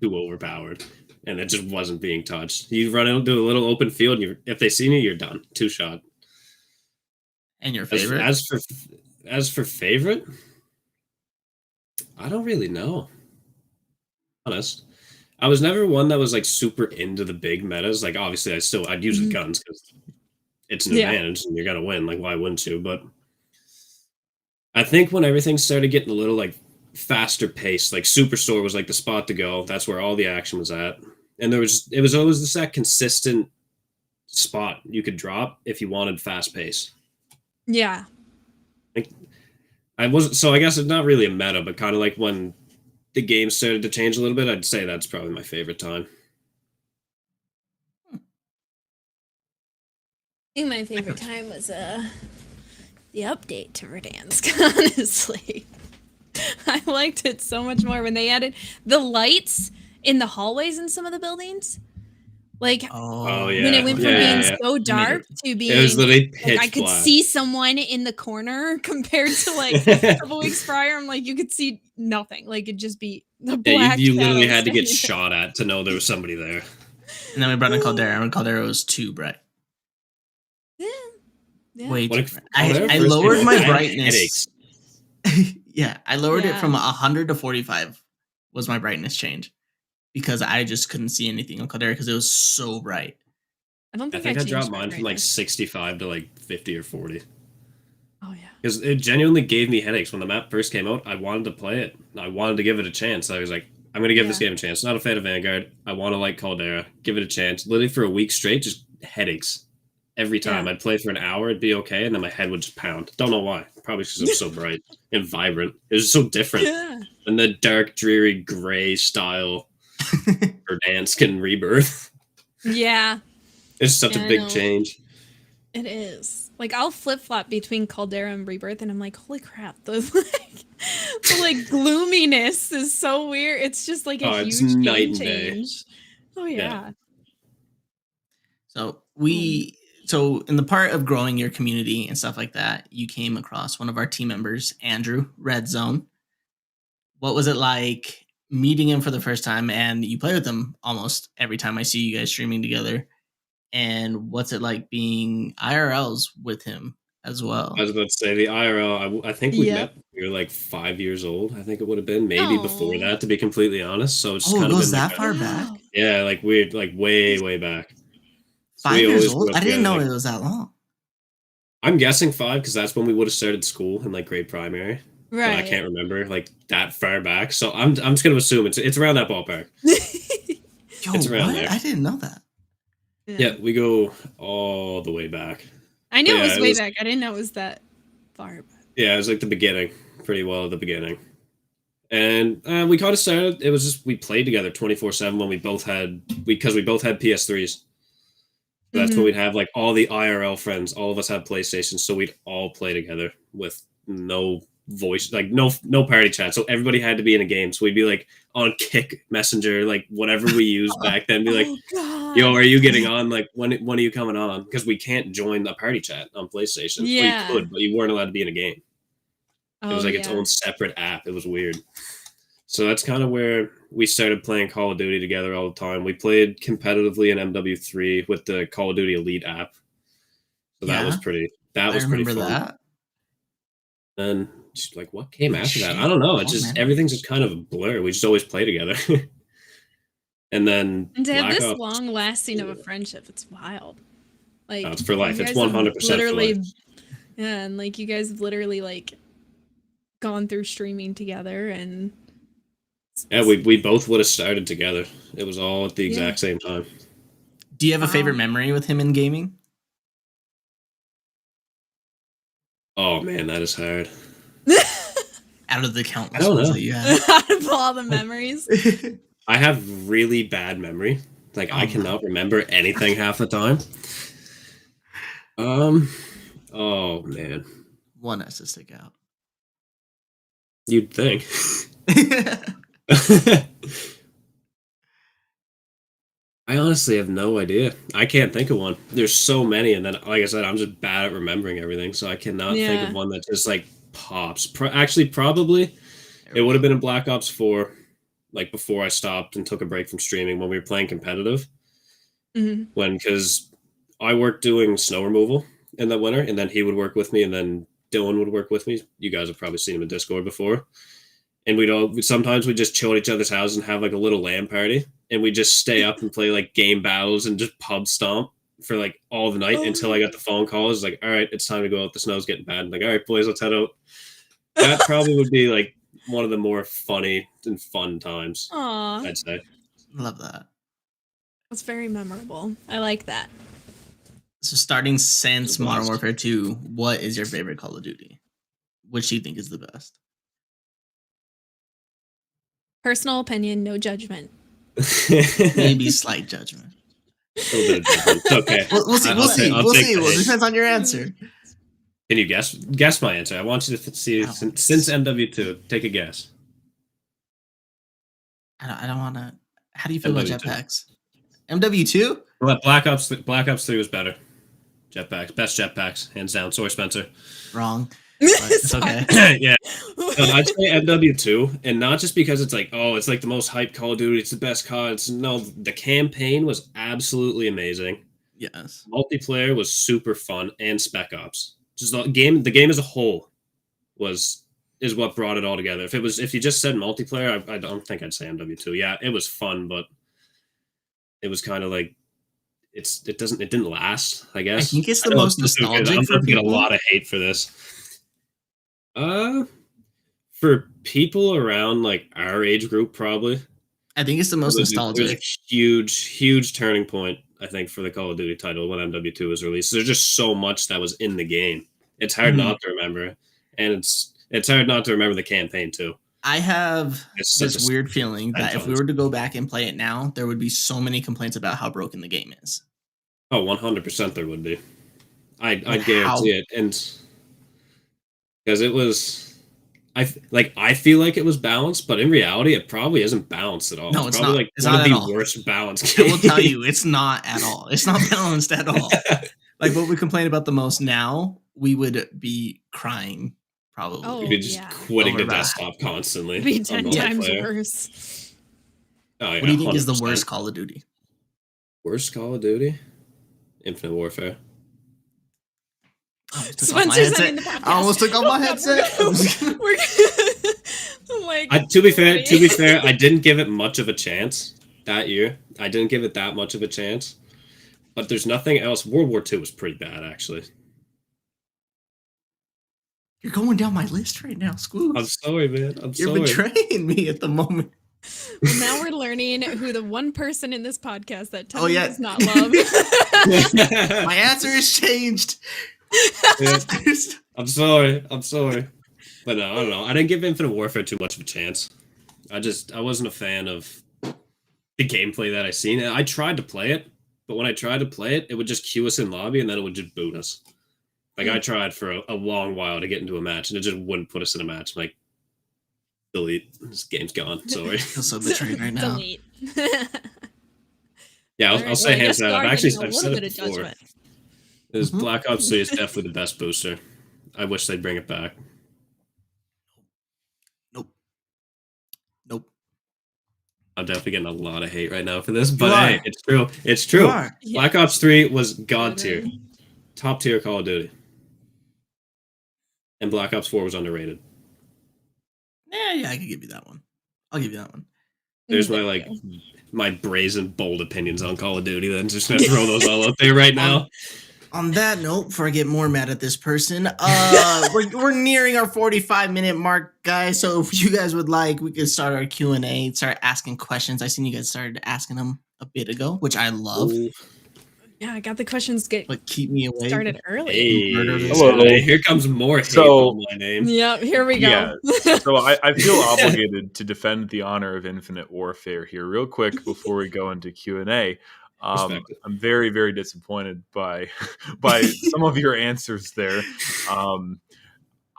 too overpowered. And it just wasn't being touched. You run into a little open field, and if they see you, you're done. 2-shot. And your favorite? As for favorite, I don't really know. Honest, I was never one that was like super into the big metas. Like obviously, I'd use the guns because it's an advantage and you're gonna win. Like why wouldn't you? But I think when everything started getting a little like faster paced, like Superstore was like the spot to go. That's where all the action was at, and it was always just that consistent spot you could drop if you wanted fast pace. Yeah. I guess it's not really a meta, but kind of like when the game started to change a little bit, I'd say that's probably my favorite time. I think my favorite time was the update to Verdansk, honestly. I liked it so much more when they added the lights in the hallways in some of the buildings. Like, when it went from being so dark to being, it was literally pitch like, I could black. see someone in the corner compared to like a couple weeks prior. I'm like, you could see nothing. Like, it'd just be the black. You literally had to get standing shot at to know there was somebody there. And then we brought in Caldera, and Caldera was too bright. Yeah. Way When too bright. Caldera I first lowered came out, my I had brightness. Yeah, I lowered it from Yeah. 100 to 45 was my brightness change because I just couldn't see anything on Caldera because it was so bright. I don't I think think I changed dropped my mine from like brightness. 65 to like 50 or 40. Oh yeah. Because it genuinely gave me headaches. When the map first came out, I wanted to play it. I wanted to give it a chance. I was like, I'm going to give this game a chance. Not a fan of Vanguard. I want to like Caldera. Give it a chance. Literally for a week straight, just headaches. Every time. Yeah. I'd play for an hour, it'd be okay, and then my head would just pound. Don't know why. Probably because I'm so bright and vibrant. It was so different Yeah. than the dark, dreary, gray style Verdansk and Rebirth. Yeah. It's such Yeah, a I big know. change. It is. Like I'll flip flop between Caldera and Rebirth, and I'm like, holy crap, the like gloominess is so weird. It's just like a It's huge night game and day. change. Oh yeah. So so in the part of growing your community and stuff like that, you came across one of our team members, Andrew, Red Zone. What was it like meeting him for the first time? And you play with him almost every time I see you guys streaming together. And what's it like being IRLs with him as well? I was about to say the IRL. I think we met. We were like 5 years old. I think it would have been maybe before that, to be completely honest. So it's kind it of goes been that like far back. Yeah, like weird, like way back. So 5 years old. I didn't know like, it was that long. I'm guessing 5 because that's when we would have started school in like grade primary. Right. But I can't remember like that far back. So I'm just gonna assume it's around that ballpark. Yo, it's around there. I didn't know that. Yeah, we go all the way back. I knew it was way back. I didn't know it was that far back. Yeah, it was like the beginning, pretty well at the beginning. And we kind of started, it was just, we played together 24/7 when we both had PS3s. That's when we'd have like all the IRL friends, all of us had PlayStations, so we'd all play together with no voice, like no party chat. So everybody had to be in a game. So we'd be like on Kick Messenger, like whatever we used back then, be like, yo, are you getting on? Like when are you coming on? Because we can't join the party chat on PlayStation. Yeah. Well, you could, but you weren't allowed to be in a game. It was like its own separate app. It was weird. So that's kind of where we started playing Call of Duty together all the time. We played competitively in MW3 with the Call of Duty Elite app. So that was pretty fun. That. And just like what came after that? I don't know. It's just everything's just kind of a blur. We just always play together. And then to have this long lasting of a friendship, it's wild. Like it's for life. It's 100% literally, for life. Yeah, and like you guys have literally like gone through streaming together, and yeah, we both would have started together. It was all at the exact same time. Do you have a favorite memory with him in gaming? Oh man, that is hard. Out of the countless ones that you have. Out of all the memories. I have really bad memory. Like I cannot remember anything half the time. Oh man. One has to stick out. You'd think. I honestly have no idea. I can't think of one. There's so many, and then, like I said, I'm just bad at remembering everything, so I cannot think of one that just like pops. Actually, probably it would have been in Black Ops 4, like before I stopped and took a break from streaming when we were playing competitive. Because I worked doing snow removal in the winter, and then he would work with me, and then Dylan would work with me. You guys have probably seen him in Discord before. And sometimes we'd just chill at each other's houses and have like a little LAN party, and we'd just stay up and play like game battles and just pub stomp for like all the night until I got the phone call. It was like, all right, it's time to go out. The snow's getting bad. I'm like, all right, boys, let's head out. That probably would be like one of the more funny and fun times. Aww. I'd say. Love that. That's very memorable. I like that. So starting since Modern Warfare 2, what is your favorite Call of Duty? Which do you think is the best? Personal opinion, no judgment. Maybe slight judgment. A little bit of judgment. It's okay. We'll see. We'll see. It depends on your answer. Can you guess my answer? I want you to see since MW2. Take a guess. I don't want to. How do you feel about jetpacks? MW2? Well, Black Ops 3 was better. Jetpacks, best jetpacks, hands down. Sorry, Spencer. Wrong. It's okay. Yeah. I'd say MW2, and not just because it's like, oh, it's like the most hyped Call of Duty, it's the best COD. No, the campaign was absolutely amazing. Yes. Multiplayer was super fun, and Spec Ops. Just the game as a whole is what brought it all together. If you just said multiplayer, I don't think I'd say MW2. Yeah, it was fun, but it was kind of like it didn't last, I guess. I think it's the most nostalgic. I'm going to get a lot of hate for this. For people around like our age group, probably. I think it's the most nostalgic. It was a huge turning point, I think, for the Call of Duty title when MW2 was released. There's just so much that was in the game. It's hard not to remember, and it's hard not to remember the campaign too. I have this weird feeling that if we were to go back and play it now, there would be so many complaints about how broken the game is. Oh, 100% there would be. I guarantee it, and because it was, I feel like it was balanced, but in reality, it probably isn't balanced at all. No, it's probably not. like It's one not of at the all. worst balanced I games. will tell you, it's not at all. It's not balanced at all. Like what we complain about the most now, we would be crying probably. Oh, You'd be just yeah. quitting the Over that. desktop constantly. It'd be on 10 times multiplayer. worse. Oh, yeah, What do you think is the 100%. worst Call of Duty? Worst Call of Duty? Infinite Warfare. Oh, I took off my Spencer's headset. ending the podcast. I almost took off my headset. We're I'm like, To be fair, buddy. I didn't give it much of a chance that year. I didn't give it that much of a chance. But there's nothing else. World War II was pretty bad, actually. You're going down my list right now, Squooks. I'm sorry, man. You're betraying me at the moment. Well, now we're learning who the one person in this podcast that Tevin yeah. does not love. My answer has changed. I'm sorry. But no, I don't know. I didn't give Infinite Warfare too much of a chance. I wasn't a fan of the gameplay that I seen. I tried to play it, but when I tried to play it, it would just queue us in lobby and then it would just boot us. Like I tried for a long while to get into a match and it just wouldn't put us in a match. I'm like, delete. This game's gone. Sorry. I feel so betrayed right now. Delete. Yeah, I'll say hands down. I've said little it bit of before. judgment. This Black Ops 3 is definitely the best booster. I wish they'd bring it back. Nope. I'm definitely getting a lot of hate right now for this, but You hey, are. it's true. It's true. You are. Black Ops 3 was god tier. Top tier Call of Duty. And Black Ops 4 was underrated. Yeah, I could give you that one. I'll give you that one. There's my brazen, bold opinions on Call of Duty. Then just gonna throw those all out there right now. On that note, before I get more mad at this person, we're nearing our 45-minute mark, guys. So if you guys would like, we could start our Q&A, start asking questions. I seen you guys started asking them a bit ago, which I love. Ooh. Yeah, I got the questions get But keep me away. started early. Hey, Hello. here comes more hate So- on my name. Yeah, here we go. Yeah. So I feel obligated to defend the honor of Infinite Warfare here real quick before we go into Q&A. Respect it. I'm very, very disappointed by some of your answers there.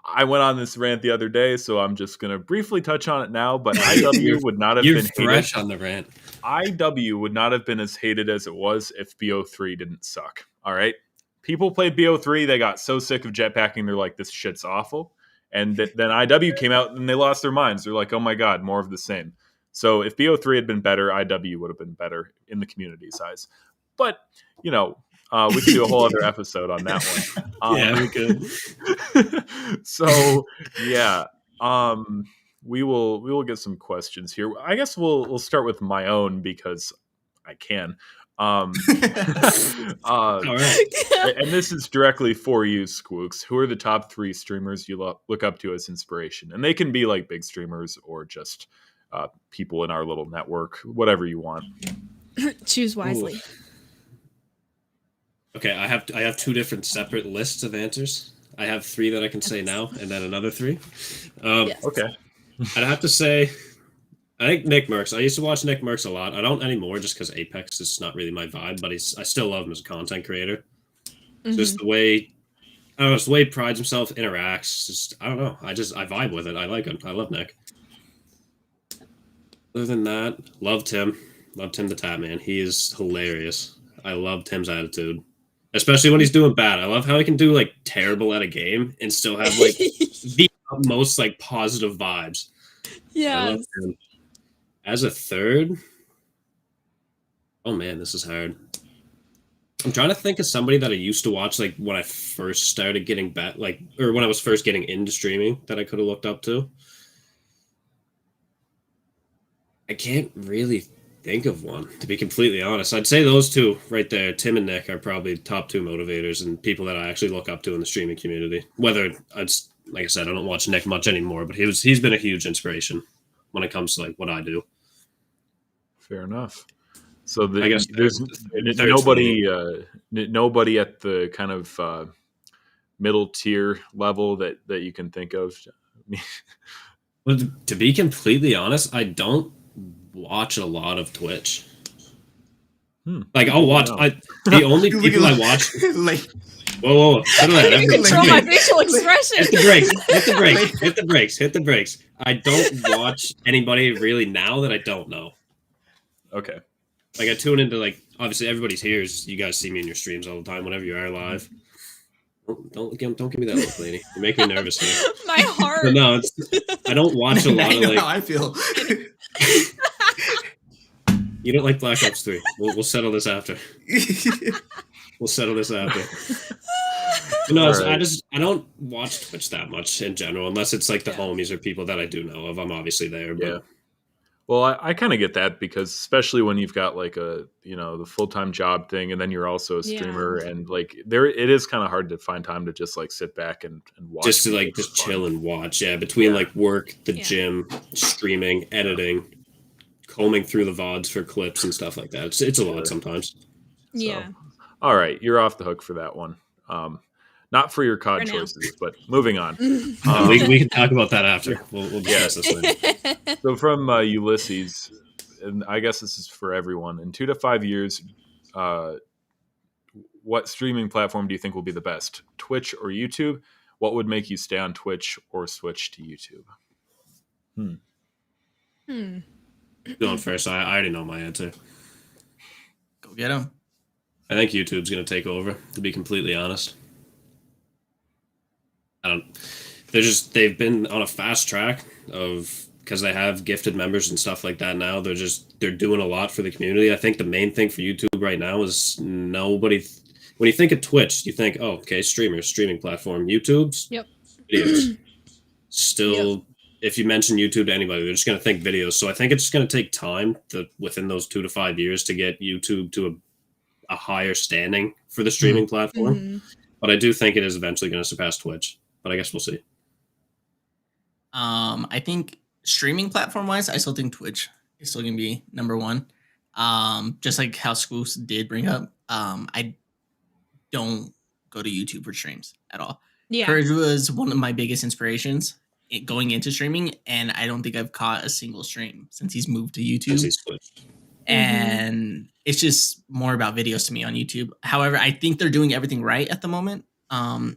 I went on this rant the other day, so I'm just going to briefly touch on it now, but IW would not have You're been fresh hated. on the rant. IW would not have been as hated as it was if BO3 didn't suck. All right? People played BO3, they got so sick of jetpacking, they're like, this shit's awful. And then IW came out and they lost their minds. They're like, oh my God, more of the same. So if BO3 had been better, IW would have been better in the community size. But, we could do a whole other episode on that one. Yeah, we could. So, yeah. We will get some questions here. I guess we'll start with my own because I can. All right. And this is directly for you, Squooks. Who are the top 3 streamers you look up to as inspiration? And they can be like big streamers or just people in our little network, whatever you want. Choose wisely. Ooh. Okay, I have 2 different separate lists of answers. I have 3 that I can say now, and then another 3. Yes. Okay. I'd have to say, I think Nick Merckx. I used to watch Nick Merckx a lot. I don't anymore just because Apex is not really my vibe, but I still love him as a content creator. Just the way, I don't know, it's the way he prides himself, interacts. Just, I don't know. I vibe with it. I like him. I love Nick. Other than that, love Tim. Love Tim the Tap Man. He is hilarious. I love Tim's attitude. Especially when he's doing bad. I love how he can do like terrible at a game and still have like the most like positive vibes. I Yeah. love him. As a third, oh man, this is hard. I'm trying to think of somebody that I used to watch like when I first started getting back, or when I was first getting into streaming that I could have looked up to. I can't really think of one, to be completely honest. I'd say those 2 right there, Tim and Nick, are probably top 2 motivators and people that I actually look up to in the streaming community. Whether it's, like I said, I don't watch Nick much anymore, but he's been a huge inspiration when it comes to like what I do. Fair enough. So I guess there's nobody at the kind of middle tier level that you can think of. Well, to be completely honest, I don't watch a lot of Twitch. Like I'll watch. The only people I watch. Whoa. Settle that. I can control my Lainie. facial expression. Hit the brakes. Hit the brakes. Hit the brakes. Hit the brakes. I don't watch anybody really now that I don't know. Okay. Like I tune into like obviously everybody's here. You guys see me in your streams all the time whenever you are live. Don't give me that look, lady. You make me nervous here. My heart. But no, I don't watch a Now lot you of know how like. I feel. You don't like Black Ops 3. We'll settle this after. We'll settle this after. No, Right. I don't watch Twitch that much in general, unless it's like the Yeah. homies or people that I do know of. I'm obviously there, but Yeah. Well, I kind of get that because especially when you've got like a the full-time job thing, and then you're also a Yeah. streamer, and like it is kind of hard to find time to just like sit back and watch. just to like people just for fun. chill and watch. Yeah, between Yeah. like work, the Yeah. gym, streaming, editing, combing through the VODs for clips and stuff like that. It's a lot sometimes. Yeah. All right, you're off the hook for that one. Not for your For COD now. choices, but moving on. We can talk about that after. We'll discuss this later. So from Ulysses, and I guess this is for everyone. In 2 to 5 years, what streaming platform do you think will be the best? Twitch or YouTube? What would make you stay on Twitch or switch to YouTube? Going first, I already know my answer. Go get him. I think YouTube's going to take over, to be completely honest. They've been on a fast track because they have gifted members and stuff like that now. They're doing a lot for the community. I think the main thing for YouTube right now is nobody. When you think of Twitch, you think, oh, okay, streaming platform. YouTube's Yep. videos. Still, if you mention YouTube to anybody, they're just going to think videos. So I think it's just going to take time within those 2 to 5 years to get YouTube to a higher standing for the streaming platform. Mhm. But I do think it is eventually going to surpass Twitch. But I guess we'll see. I think streaming platform wise, I still think Twitch is still gonna be number one. Just like how Squooks did bring up, I don't go to YouTube for streams at all. Yeah. Courage was one of my biggest inspirations going into streaming, and I don't think I've caught a single stream since he's moved to YouTube. Since he's switched. And it's just more about videos to me on YouTube. However, I think they're doing everything right at the moment.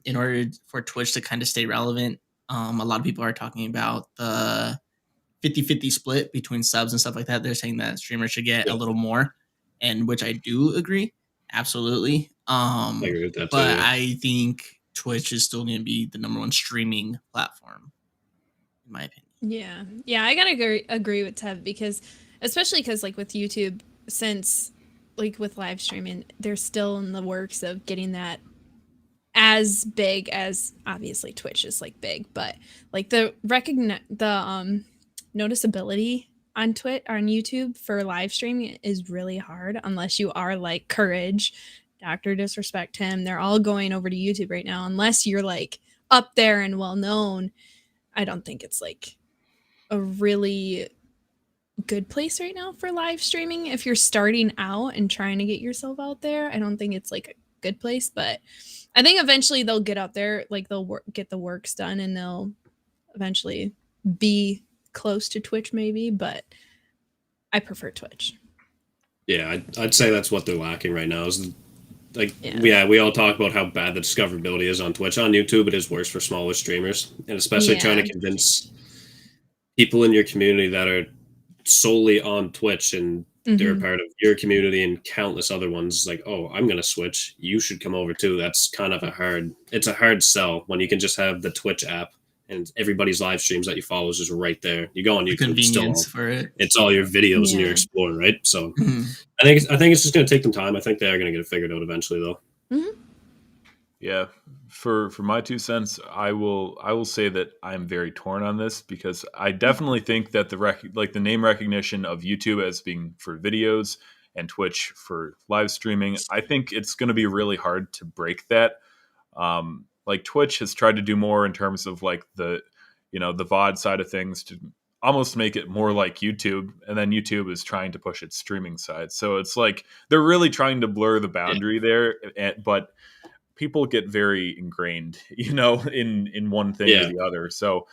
In order for Twitch to kind of stay relevant, a lot of people are talking about the 50-50 split between subs and stuff like that. They're saying that streamers should get a little more, and which I do agree, absolutely. I agree with that too. But Yeah. I think Twitch is still going to be the number one streaming platform, in my opinion. Yeah, I gotta agree with Tev because, especially because like with YouTube, since like with live streaming, they're still in the works of getting that as big as obviously Twitch is like big, but like the noticeability on YouTube for live streaming is really hard unless you are like Courage, Dr. Disrespect Him. They're all going over to YouTube right now. Unless you're like up there and well known, I don't think it's like a really good place right now for live streaming. If you're starting out and trying to get yourself out there, I don't think it's like a good place, but I think eventually they'll get out there, like they'll get the works done and they'll eventually be close to Twitch maybe, but I prefer Twitch. Yeah, I'd say that's what they're lacking right now. Is like, Yeah. we all talk about how bad the discoverability is on Twitch. On YouTube, it is worse for smaller streamers, and especially trying to convince people in your community that are solely on Twitch and they're a part of your community and countless other ones. Like, oh, I'm gonna switch. You should come over too. That's kind of a hard sell when you can just have the Twitch app and everybody's live streams that you follow is just right there. You go on YouTube, Convenience for it. it's all your videos and your explore, right? So I think it's just gonna take them time. I think they are gonna get it figured out eventually, though. Yeah, for my 2 cents, I will say that I'm very torn on this because I definitely think that the name recognition of YouTube as being for videos and Twitch for live streaming, I think it's going to be really hard to break that. Like Twitch has tried to do more in terms of like the VOD side of things to almost make it more like YouTube, and then YouTube is trying to push its streaming side. So it's like they're really trying to blur the boundary there, but people get very ingrained, in one thing or the other. So,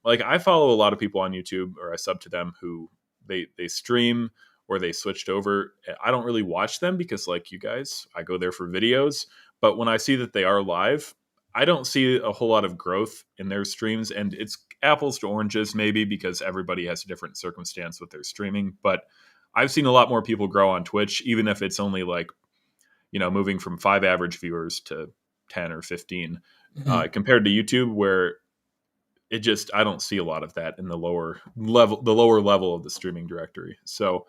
like I follow a lot of people on YouTube, or I sub to them who they stream or they switched over. I don't really watch them because, like you guys, I go there for videos. but when I see that they are live, I don't see a whole lot of growth in their streams, and it's apples to oranges maybe because everybody has a different circumstance with their streaming. But I've seen a lot more people grow on Twitch, even if it's only like, moving from 5 average viewers to 10 or 15, compared to YouTube, where I don't see a lot of that in the lower level of the streaming directory. So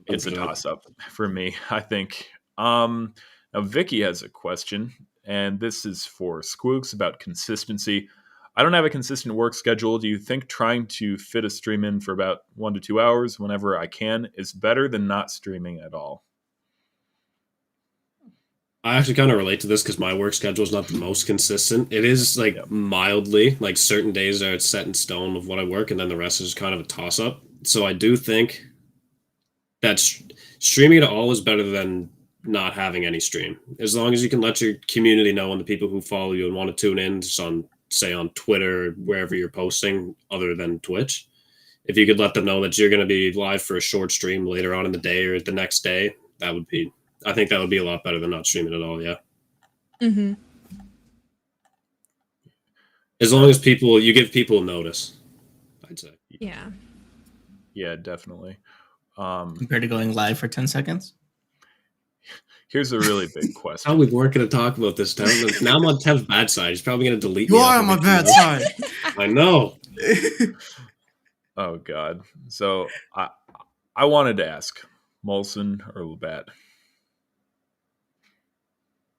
it's a toss up for me, I think. Now Vicky has a question, and this is for Squooks about consistency. I don't have a consistent work schedule. Do you think trying to fit a stream in for about 1 to 2 hours whenever I can is better than not streaming at all? I actually kind of relate to this because my work schedule is not the most consistent. It is like mildly, like certain days are set in stone of what I work, and then the rest is kind of a toss up. So I do think that streaming at all is better than not having any stream. As long as you can let your community know and the people who follow you and want to tune in, just on, say, on Twitter, wherever you're posting other than Twitch. If you could let them know that you're going to be live for a short stream later on in the day or the next day, I think that would be a lot better than not streaming at all. Yeah. Mm-hmm. As long as you give people notice, I'd say. Yeah. Yeah, definitely. Compared to going live for 10 seconds? Here's a really big question. How we weren't going to talk about this, Tev. Now I'm on Tev's bad side. He's probably going to delete You me. are on my bad side. I know. Oh, God. So I wanted to ask, Molson or Labatt?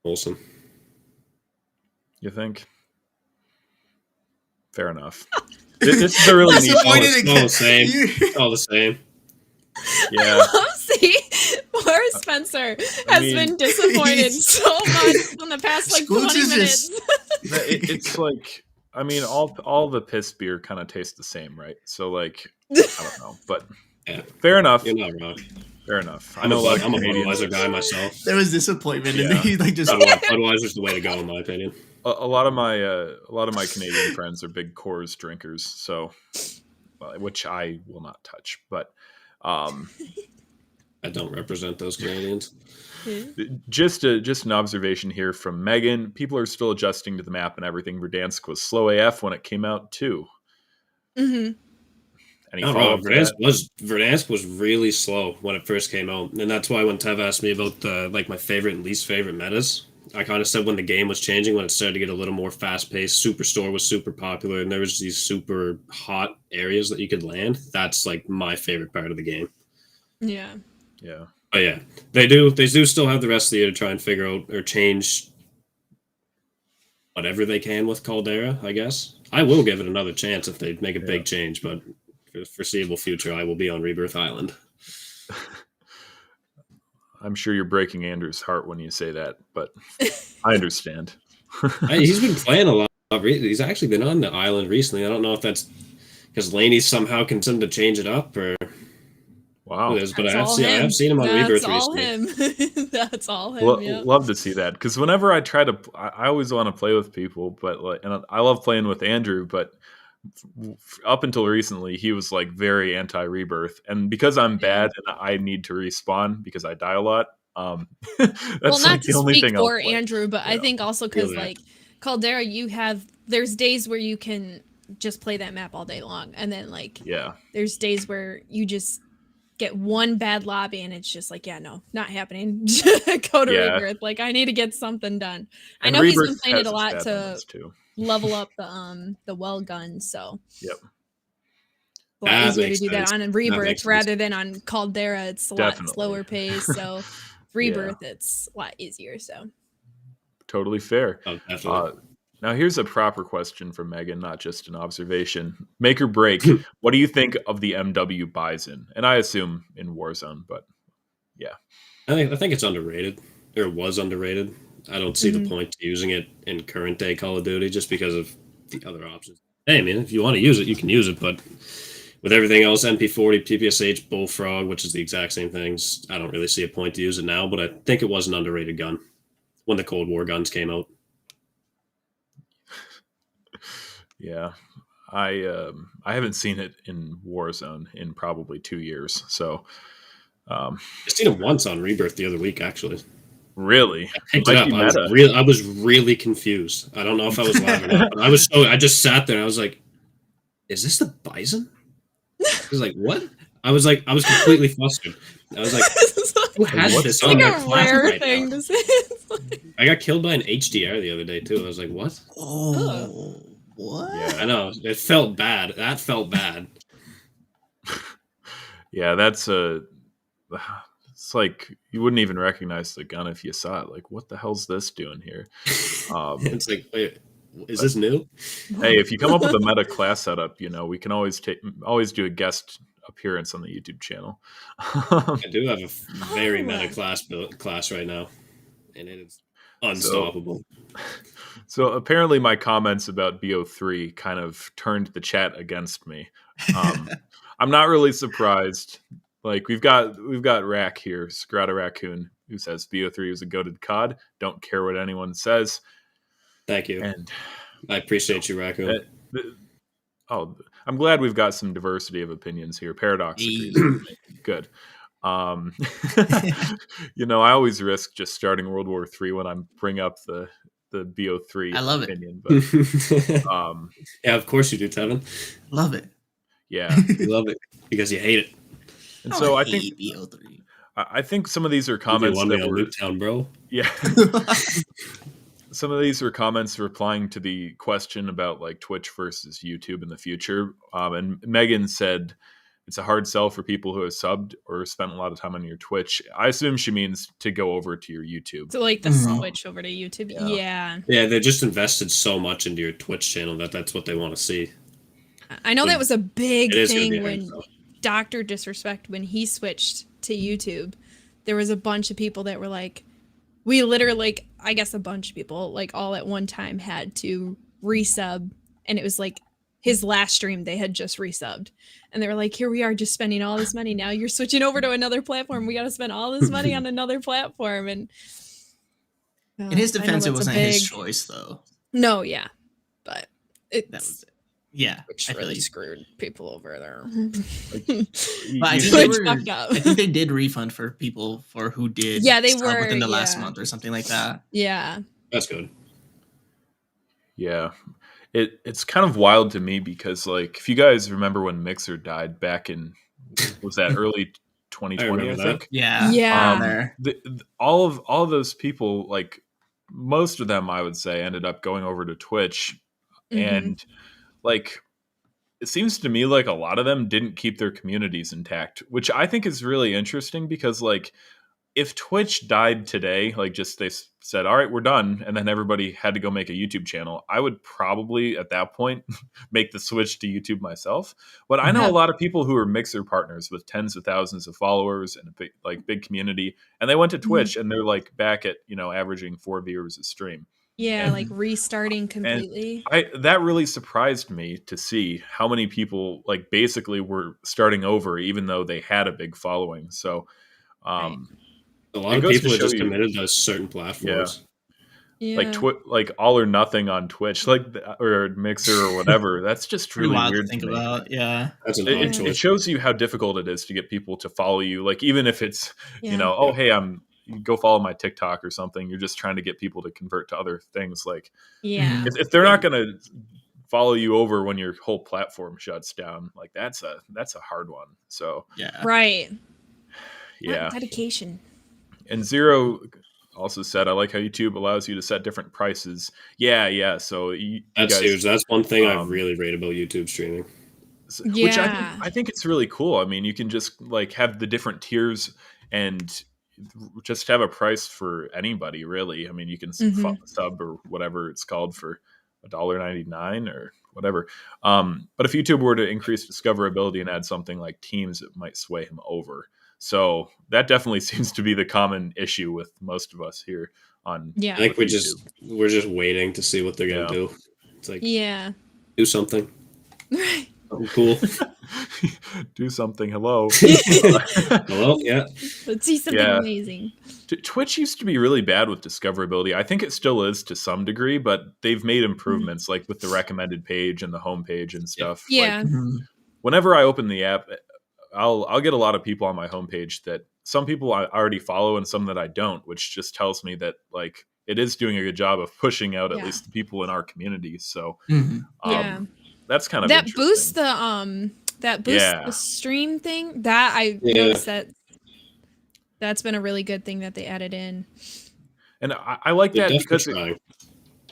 Molson. You think? Fair enough. This is a really neat Disappointed All the same. All the same. Yeah. See, poor Spencer has been disappointed so much in the past like Squooks 20 is minutes. It's like, I mean, all the piss beer kind of tastes the same, right? So like, I don't know, but Yeah. fair enough. You're not wrong. Fair enough. I'm a Budweiser guy myself. There was disappointment, Yeah. and then he like just. Budweiser's the way to go, in my opinion. A lot of my Canadian friends are big Coors drinkers, so which I will not touch. But I don't represent those Canadians. just an observation here from Megan. People are still adjusting to the map and everything. Verdansk was slow AF when it came out too. Mm-hmm. Any No, follow-up to that? Verdansk was really slow when it first came out, and that's why when Tev asked me about my favorite and least favorite metas, I kind of said when the game was changing, when it started to get a little more fast-paced, Superstore was super popular, and there was these super hot areas that you could land. That's like my favorite part of the game. Yeah. Yeah. But yeah, they do still have the rest of the year to try and figure out or change whatever they can with Caldera, I guess. I will give it another chance if they make a big change, but for the foreseeable future, I will be on Rebirth Island. I'm sure you're breaking Andrew's heart when you say that, but I understand. He's been playing a lot. He's actually been on the island recently. I don't know if that's because Lainie somehow can seem to change it up or Wow. what it is, but That's I have seen him on Rebirth That's all recently. him. That's all him. Yeah. Love to see that, because whenever I try to, I always want to play with people, but like, and I love playing with Andrew, but up until recently, he was like very anti-Rebirth, and because I'm bad and I need to respawn because I die a lot. That's Well, not like to the only speak thing I'll for play. Andrew, but I think also because Feel that. like Caldera, there's days where you can just play that map all day long, and then like Yeah, there's days where you just get one bad lobby and it's just like, yeah, no, not happening. Go to Yeah. Rebirth. Like I need to get something done. I And know he's Rebirth been playing has it a its lot bad to moments, too. level up the well gun, so Yep. a lot That easier to makes do that sense. on a That Rebirth makes sense. rather than on Caldera. It's a lot Definitely. slower pace, so Rebirth it's a lot easier. So Totally fair. Oh, definitely. Now, here's a proper question from Megan, not just an observation. Make or break, what do you think of the MW Bison? And I assume in Warzone, but yeah. I think it's underrated, or was underrated. I don't see the point to using it in current day Call of Duty just because of the other options. Hey, I mean, if you want to use it, you can use it, but with everything else, MP40, PPSH, Bullfrog, which is the exact same things, I don't really see a point to use it now, but I think it was an underrated gun when the Cold War guns came out. Yeah. I haven't seen it in Warzone in probably 2 years. So I seen it once on Rebirth the other week, actually. Really? I picked it Might up. be I meta. was really confused. I don't know if I was live or not, but I just sat there and I was like, is this the bison? I was like, what? I was completely flustered. I was like, who has what's this like on like their a class rare right thing now? to say. It's like, I got killed by an HDR the other day too. I was like, what? Oh, what? Yeah. I know. It felt bad. That felt bad. Yeah, that's a. It's like you wouldn't even recognize the gun if you saw it. Like, what the hell's this doing here? It's like, wait, is this new? Hey, if you come up with a meta class setup, we can always do a guest appearance on the YouTube channel. I do have a very Oh. meta class right now, and it is unstoppable. So apparently, my comments about BO3 kind of turned the chat against me. I'm not really surprised. Like we've got Rack here, Skirata Raccoon, who says BO3 was a goated COD. Don't care what anyone says. Thank you. And I appreciate you, Raccoon. I'm glad we've got some diversity of opinions here. Paradox agrees Hey. with me. Good. I always risk just starting World War III when I bring up the BO3 I love it. opinion, but Yeah, of course you do, Tevin. Love it. yeah. You love it because you hate it. And Oh, so I hate think BO3. I think some of these are You comments won me that on were Nuketown, bro. yeah. Some of these were comments replying to the question about like Twitch versus YouTube in the future. And Megan said it's a hard sell for people who have subbed or spent a lot of time on your Twitch. I assume she means to go over to your YouTube. so like the Mhm. switch over to YouTube. Yeah. Yeah. Yeah, they just invested so much into your Twitch channel that's what they want to see. I know that was a big It is going to be thing a hard when sell. Dr. Disrespect, when he switched to YouTube, there was a bunch of people that were like, we literally, like, I guess a bunch of people, like, all at one time had to resub. And it was like his last stream, they had just resubbed. And they were like, here we are just spending all this money. Now you're switching over to another platform. We got to spend all this money on another platform. And In his I know defense, it that's a wasn't his big- choice, though. No, yeah. But That it's was it. Yeah, which I feel really you. screwed people over there. But I You- think they Which were. fucked up. I think they did refund for people for who did. Yeah, they sub were, within the last yeah. month or something like that. Yeah. That's good. Yeah. It's kind of wild to me because like if you guys remember when Mixer died back in was that early 2020 I remember that. think. Yeah. Yeah. There. All of those people, like most of them I would say ended up going over to Twitch Mhm. and like it seems to me like a lot of them didn't keep their communities intact, which I think is really interesting because like if Twitch died today, like just they said, all right, we're done. And then everybody had to go make a YouTube channel. I would probably at that point make the switch to YouTube myself. But I know Yeah. a lot of people who are Mixer partners with tens of thousands of followers and a big community. And they went to Twitch and they're like back at, averaging 4 viewers a stream. Yeah, And- like restarting completely. That really surprised me to see how many people like basically were starting over, even though they had a big following. So, A lot It of goes to people are show just you- committed to certain platforms. Yeah. like all or nothing on Twitch, or Mixer or whatever. That's just Pretty really wild weird to think me. about. Yeah. That's an It, odd it, choice. it shows you how difficult it is to get people to follow you. Like even if it's Yeah. oh hey, you go follow my TikTok or something. You're just trying to get people to convert to other things. Like Yeah. if they're not gonna follow you over when your whole platform shuts down, like that's a hard one. So Yeah. Right. yeah. Dedication. And Zero also said, I like how YouTube allows you to set different prices. Yeah. So you That's guys, huge. That's one thing I um, really rate about YouTube streaming. which Yeah. I think it's really cool. I mean, you can just like have the different tiers and just have a price for anybody, really. I mean, you can sub or whatever it's called for $1.99 or whatever. But if YouTube were to increase discoverability and add something like teams, it might sway him over. So that definitely seems to be the common issue with most of us here on. Yeah. I think with we're just waiting to see what they're gonna Yeah. do. It's like Yeah. do something. Right. Something cool. Do something. Hello. Hello? Yeah. Let's see something Yeah. amazing. Twitch used to be really bad with discoverability. I think it still is to some degree, but they've made improvements like with the recommended page and the homepage and stuff. Yeah. Like, whenever I open the app, I'll get a lot of people on my homepage that some people I already follow and some that I don't, which just tells me that like it is doing a good job of pushing out at Yeah. least the people in our community. So Yeah. that's kind of That boosts interesting. the stream thing. That I Yeah. noticed that's been a really good thing that they added in. And I like They're that definitely because trying.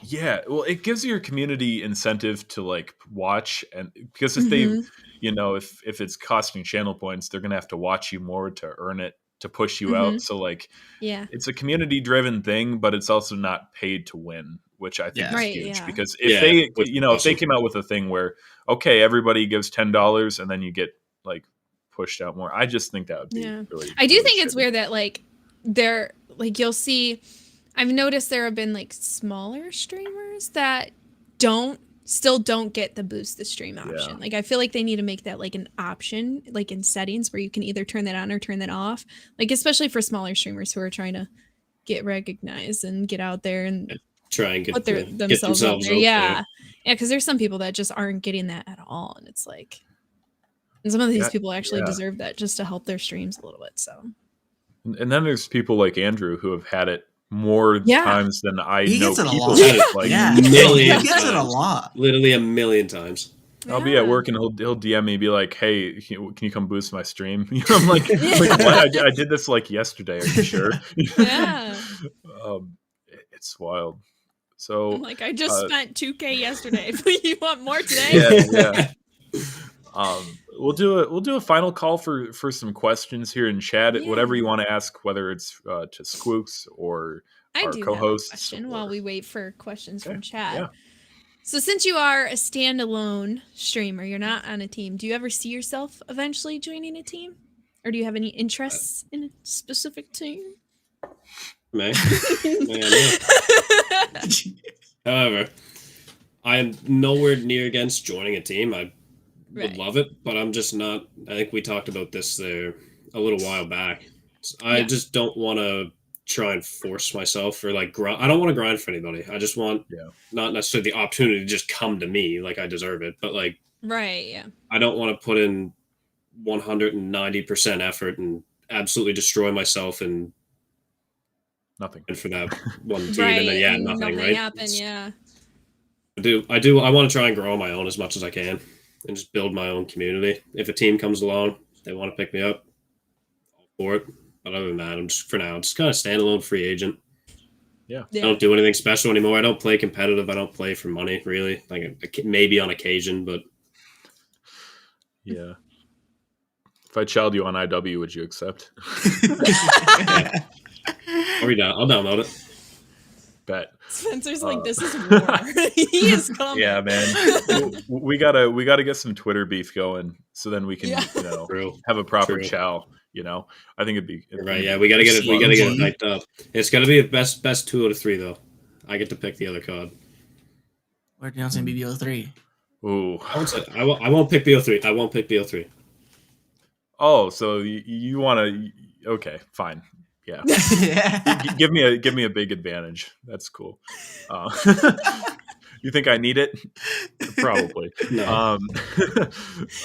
yeah, well, it gives your community incentive to like watch, and because if they, Mhm. you know, if it's costing channel points, they're gonna have to watch you more to earn it to push you out. Mhm. So like, Yeah. it's a community driven thing, but it's also not paid to win, which I think Yeah. is Right, huge. yeah. Because if Yeah, they, which you know, is if they awesome. came out with a thing where okay, everybody gives $10 and then you get like pushed out more, I just think that would be Yeah. really. I do really think it's shitty. weird that like they're like you'll see I've noticed there have been like smaller streamers that still don't get the boost the stream option. Yeah. Like I feel like they need to make that like an option like in settings where you can either turn that on or turn that off. Like especially for smaller streamers who are trying to get recognized and get out there and Try and put get themselves out themselves there. out Yeah. Yeah, because there's some people that just aren't getting that at all. And it's like and some of these Yeah, people actually yeah. deserve that just to help their streams a little bit. So And then there's people like Andrew who have had it more Yeah. times than I He know gets it a people. lot. with. Like, Yeah, million he gets it a times. lot. Literally a million times. I'll be at Yeah. work and he'll DM me, be like, "Hey, can you come boost my stream?" You know, I'm like, like what? I did this like yesterday. Are you sure? Yeah. It's wild. So I'm like, I just spent 2K yesterday. You want more today? yeah. We'll do a final call for some questions here in chat. Yeah. Whatever you want to ask, whether it's to Squooks or I our do co-hosts. have a question or- while we wait for questions from chat. Yeah. So since you are a standalone streamer, you're not on a team, do you ever see yourself eventually joining a team? Or do you have any interests in a specific team? Man. However, I am nowhere near against joining a team. I would Right. love it, but I'm just not. I think we talked about this there a little while back. I Yeah. just don't want to try and force myself or like grind. I don't want to grind for anybody. I just want not necessarily the opportunity to just come to me like I deserve it, but like Right, yeah. I don't want to put in 190% effort and absolutely destroy myself and Nothing. for that one team Right. and then and nothing, right? happen, yeah. I want to try and grow on my own as much as I can and just build my own community. If a team comes along, they want to pick me up, all for it. But other than that, I'm just kind of standalone free agent. Yeah. I don't do anything special anymore. I don't play competitive. I don't play for money, really. Like maybe on occasion, but Yeah. If I challenged you on IW, would you accept? I'll download it. Bet. Spencer's like, this is war. He is coming. Yeah, man. we gotta get some Twitter beef going, so then we can True. have a proper True. chow. I think it'd be Right, yeah, we gotta get it. We gotta get it hyped up. It's gotta be a best 2 out of 3 though. I get to pick the other card. We're announcing BBO3. Ooh. I won't pick BO3. I won't pick BO3. Oh, so you want to? Okay, fine. Yeah. give me a big advantage. That's cool. You think I need it? Probably. No.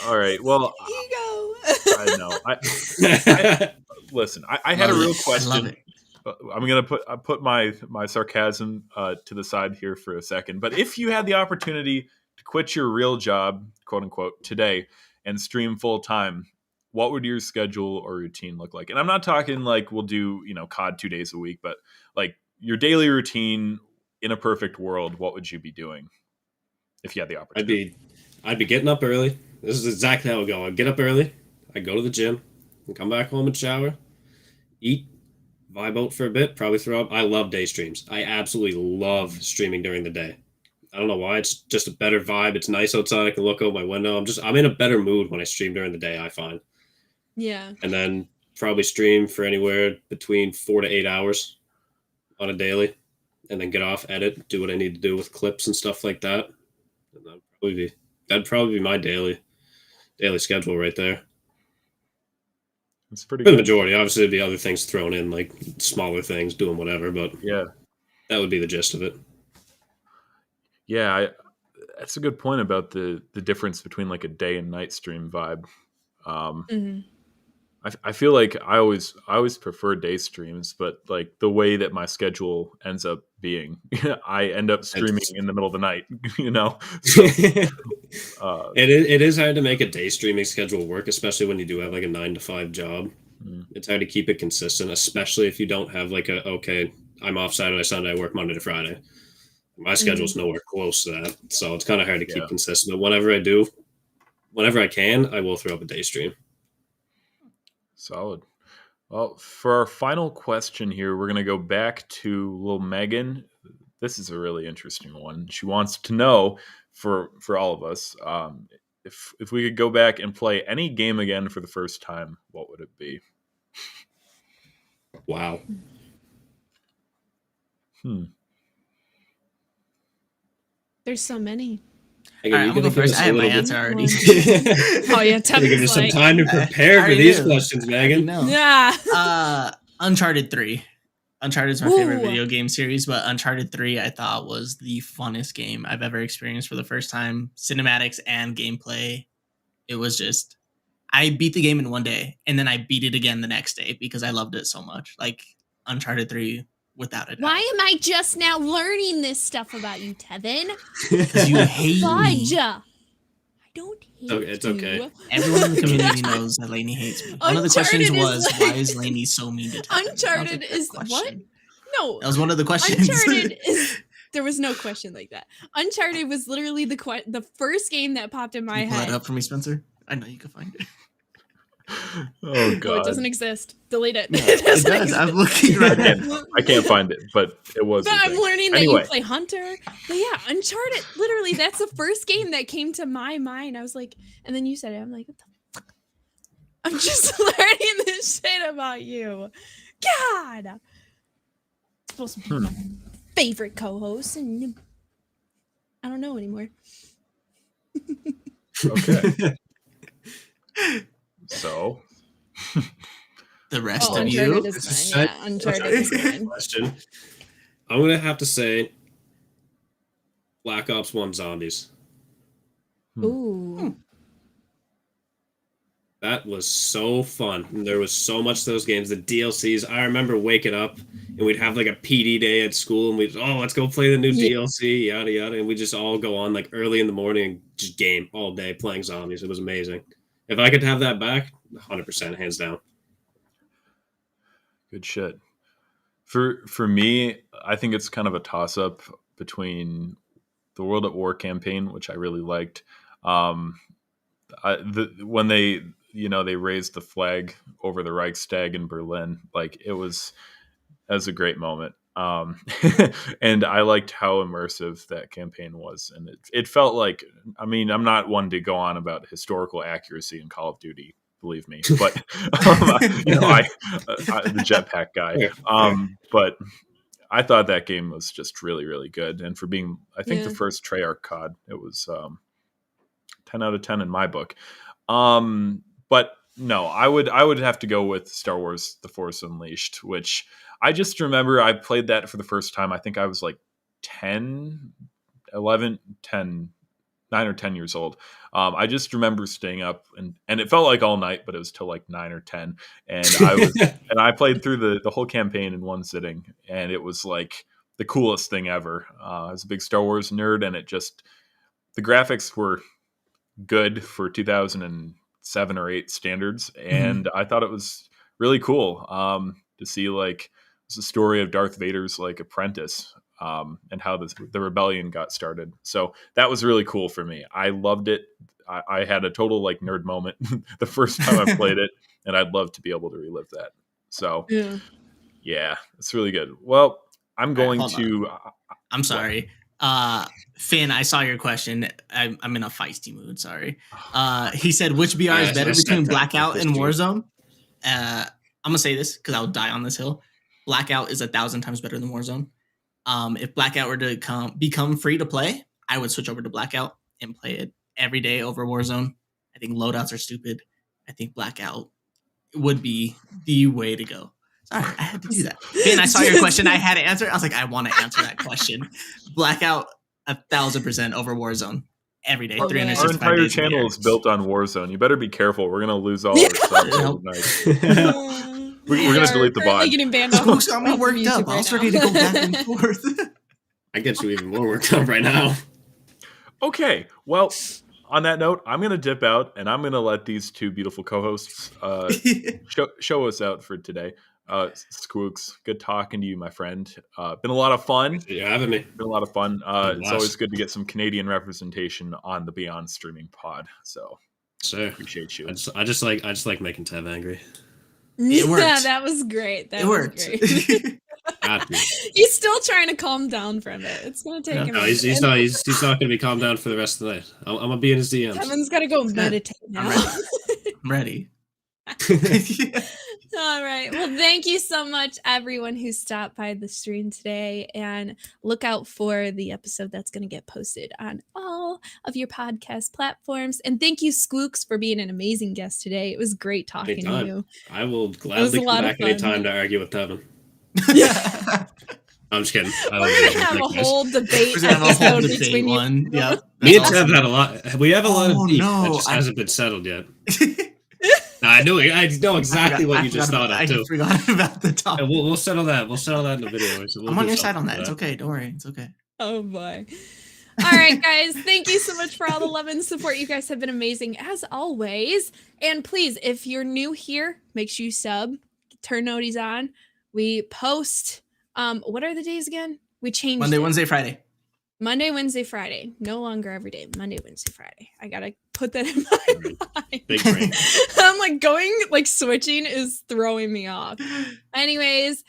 All right. Well, Ego. I know. Listen, I had a real question. I love it. I'm gonna put my sarcasm to the side here for a second. But if you had the opportunity to quit your real job, quote unquote, today and stream full time, what would your schedule or routine look like? And I'm not talking like we'll do COD 2 days a week, but like your daily routine in a perfect world, what would you be doing if you had the opportunity? I'd be getting up early. This is exactly how it would go. I'd get up early. I'd go to the gym and come back home and shower, eat, vibe out for a bit, probably throw up. I love day streams. I absolutely love streaming during the day. I don't know why. It's just a better vibe. It's nice outside. I can look out my window. I'm in a better mood when I stream during the day, I find. Yeah. And then probably stream for anywhere between 4 to 8 hours on a daily, and then get off, edit, do what I need to do with clips and stuff like that. And that'd probably be my daily schedule right there. It's pretty For the good. majority, obviously there'd be other things thrown in, like smaller things, doing whatever, but Yeah. that would be the gist of it. Yeah, that's a good point about the difference between like a day and night stream vibe. Mhm. I feel like I always prefer day streams, but like the way that my schedule ends up being, I end up streaming in the middle of the night. So it is hard to make a day streaming schedule work, especially when you do have like a 9 to 5 job. It's hard to keep it consistent, especially if you don't have like okay, I'm off Saturday, Sunday, I work Monday to Friday. My schedule's nowhere close to that, so it's kind of hard to keep consistent. But whenever I can, I will throw up a day stream. Solid. Well, for our final question here, we're going to go back to little Megan. This is a really interesting one. She wants to know, for all of us, if we could go back and play any game again for the first time, what would it be? Wow. There's so many. All right, I'm gonna go first. I have my answer already. Oh yeah, give us some time to prepare for these questions, Megan. Yeah. Uncharted 3. Uncharted is my favorite video game series, but Uncharted 3 I thought was the funnest game I've ever experienced for the first time. Cinematics and gameplay. It was just, I beat the game in one day, and then I beat it again the next day because I loved it so much. Like Uncharted 3, without a doubt. Why am I just now learning this stuff about you, Tevin? Because you hate me. Fudge. I don't hate It's okay. Everyone in the community knows that Lainie hates me. One of the questions was, why is Lainie so mean to Tevin? Uncharted is what? No. That was one of the questions. Uncharted is... There was no question like that. Uncharted was literally the first game that popped in my Pull head. that up for me, Spencer. I know you can find it. Oh god, No, it doesn't exist. Delete it. No, it does. I'm looking right now. I can't find it, but it was. But I'm learning that anyway. you play Hunter. But yeah, Uncharted. Literally, that's the first game that came to my mind. I was like, and then you said it. I'm like, what the fuck? I'm just learning this shit about you. God. It's supposed to be my favorite co-host, and I don't know anymore. Okay. So, the rest of Uncharted you. is fine. Yeah, Uncharted is fine. Question. I'm gonna have to say, Black Ops 1 Zombies. Ooh. That was so fun. And there was so much to those games. The DLCs. I remember waking up and we'd have like a PD day at school, and we'd let's go play the new DLC, yada yada, and we just all go on like early in the morning and just game all day playing zombies. It was amazing. If I could have that back, 100%, hands down. good shit. For me, I think it's kind of a toss up between the World at War campaign, which I really liked. When they raised the flag over the Reichstag in Berlin, like that was a great moment. And I liked how immersive that campaign was, and it felt like, I mean, I'm not one to go on about historical accuracy in Call of Duty, believe me, but I the jetpack guy. But I thought that game was just really, really good, and for being, I think, the first Treyarch COD, it was 10 out of 10 in my book. But no, I would have to go with Star Wars: The Force Unleashed, which I just remember I played that for the first time. I think I was like 9 or 10 years old. I just remember staying up and it felt like all night, but it was till like 9 or 10. And I played through the whole campaign in one sitting, and it was like the coolest thing ever. I was a big Star Wars nerd, and the graphics were good for 2007 or 8 standards. And I thought it was really cool to see, like, it's the story of Darth Vader's like apprentice and how the rebellion got started. So that was really cool for me. I loved it. I had a total like nerd moment the first time I played it, and I'd love to be able to relive that. So yeah, it's really good. Well, I'm going to. I'm sorry. Finn, I saw your question. I'm in a feisty mood. Sorry. He said, which BR is better between Blackout and Warzone? I'm going to say this because I'll die on this hill. Blackout is 1,000 times better than Warzone. If Blackout were to become free to play, I would switch over to Blackout and play it every day over Warzone. I think loadouts are stupid. I think Blackout would be the way to go. Sorry, I had to do that. Finn, I saw your question. I had to answer. I was like, I want to answer that question. Blackout 1,000% over Warzone. every day, Our- Our 365 entire days a channel year. is built on Warzone. You better be careful. We're gonna lose all our subs overnight. We're gonna delete the currently bot. getting banned off, Squooks got me off of worked YouTube up. I was right ready to now. go back and forth. I get you even more worked up right now. Okay, well, on that note, I'm gonna dip out and I'm gonna let these two beautiful co-hosts show us out for today. Squooks, good talking to you, my friend. Been a lot of fun. You're having me. Been a lot of fun. It's blast. always good to get some Canadian representation on the Beyond Streaming Pod. So Sure. appreciate you. I just like making Tev angry. It worked. Yeah, that was great. That It was worked. great. Happy. He's still trying to calm down from it. It's gonna take Yeah. him. No, a he's minute. not going to be calmed down for the rest of the night. I'm going to be in his DMs. Kevin's gotta go meditate now. I'm ready. All right. Well, thank you so much, everyone who stopped by the stream today. And look out for the episode that's going to get posted on all of your podcast platforms. And thank you, Squooks, for being an amazing guest today. It was great talking Anytime. to you. I will was gladly a come lot of back fun. anytime to argue with Tevin. I'm just kidding. I We're love going you. to have a Thank you, guys. whole debate We're gonna have a whole episode debate between you. one. Yeah. Me and That's Tev awesome. had a lot. We have a lot Oh, of beef. no, It just I- hasn't been settled yet. I know exactly what you just thought of too. I forgot about the topic. And we'll settle that. We'll settle that in the video. So we'll I'm on do your side on something that. for It's okay. Don't worry. It's okay. Oh boy. All right, guys. Thank you so much for all the love and support. You guys have been amazing as always. And please, if you're new here, make sure you sub, turn noties on. We post what are the days again? We changed Monday, it. Wednesday, Friday. Monday, Wednesday, Friday. No longer every day. Monday, Wednesday, Friday. I gotta put that in my mind. Big brain. I'm like switching is throwing me off. Anyways,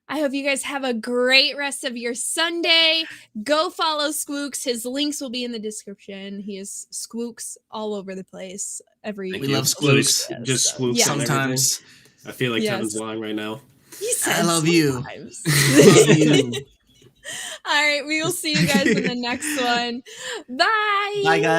I hope you guys have a great rest of your Sunday. Go follow Squooks. His links will be in the description. He is Squooks all over the place. Thank We you. love So Squooks. just Squooks Yeah. on everything. Sometimes. I feel like Yes. Tevin's lying right now. He said I love you. sometimes. Love you. All right, we will see you guys in the next one. Bye. Bye, guys.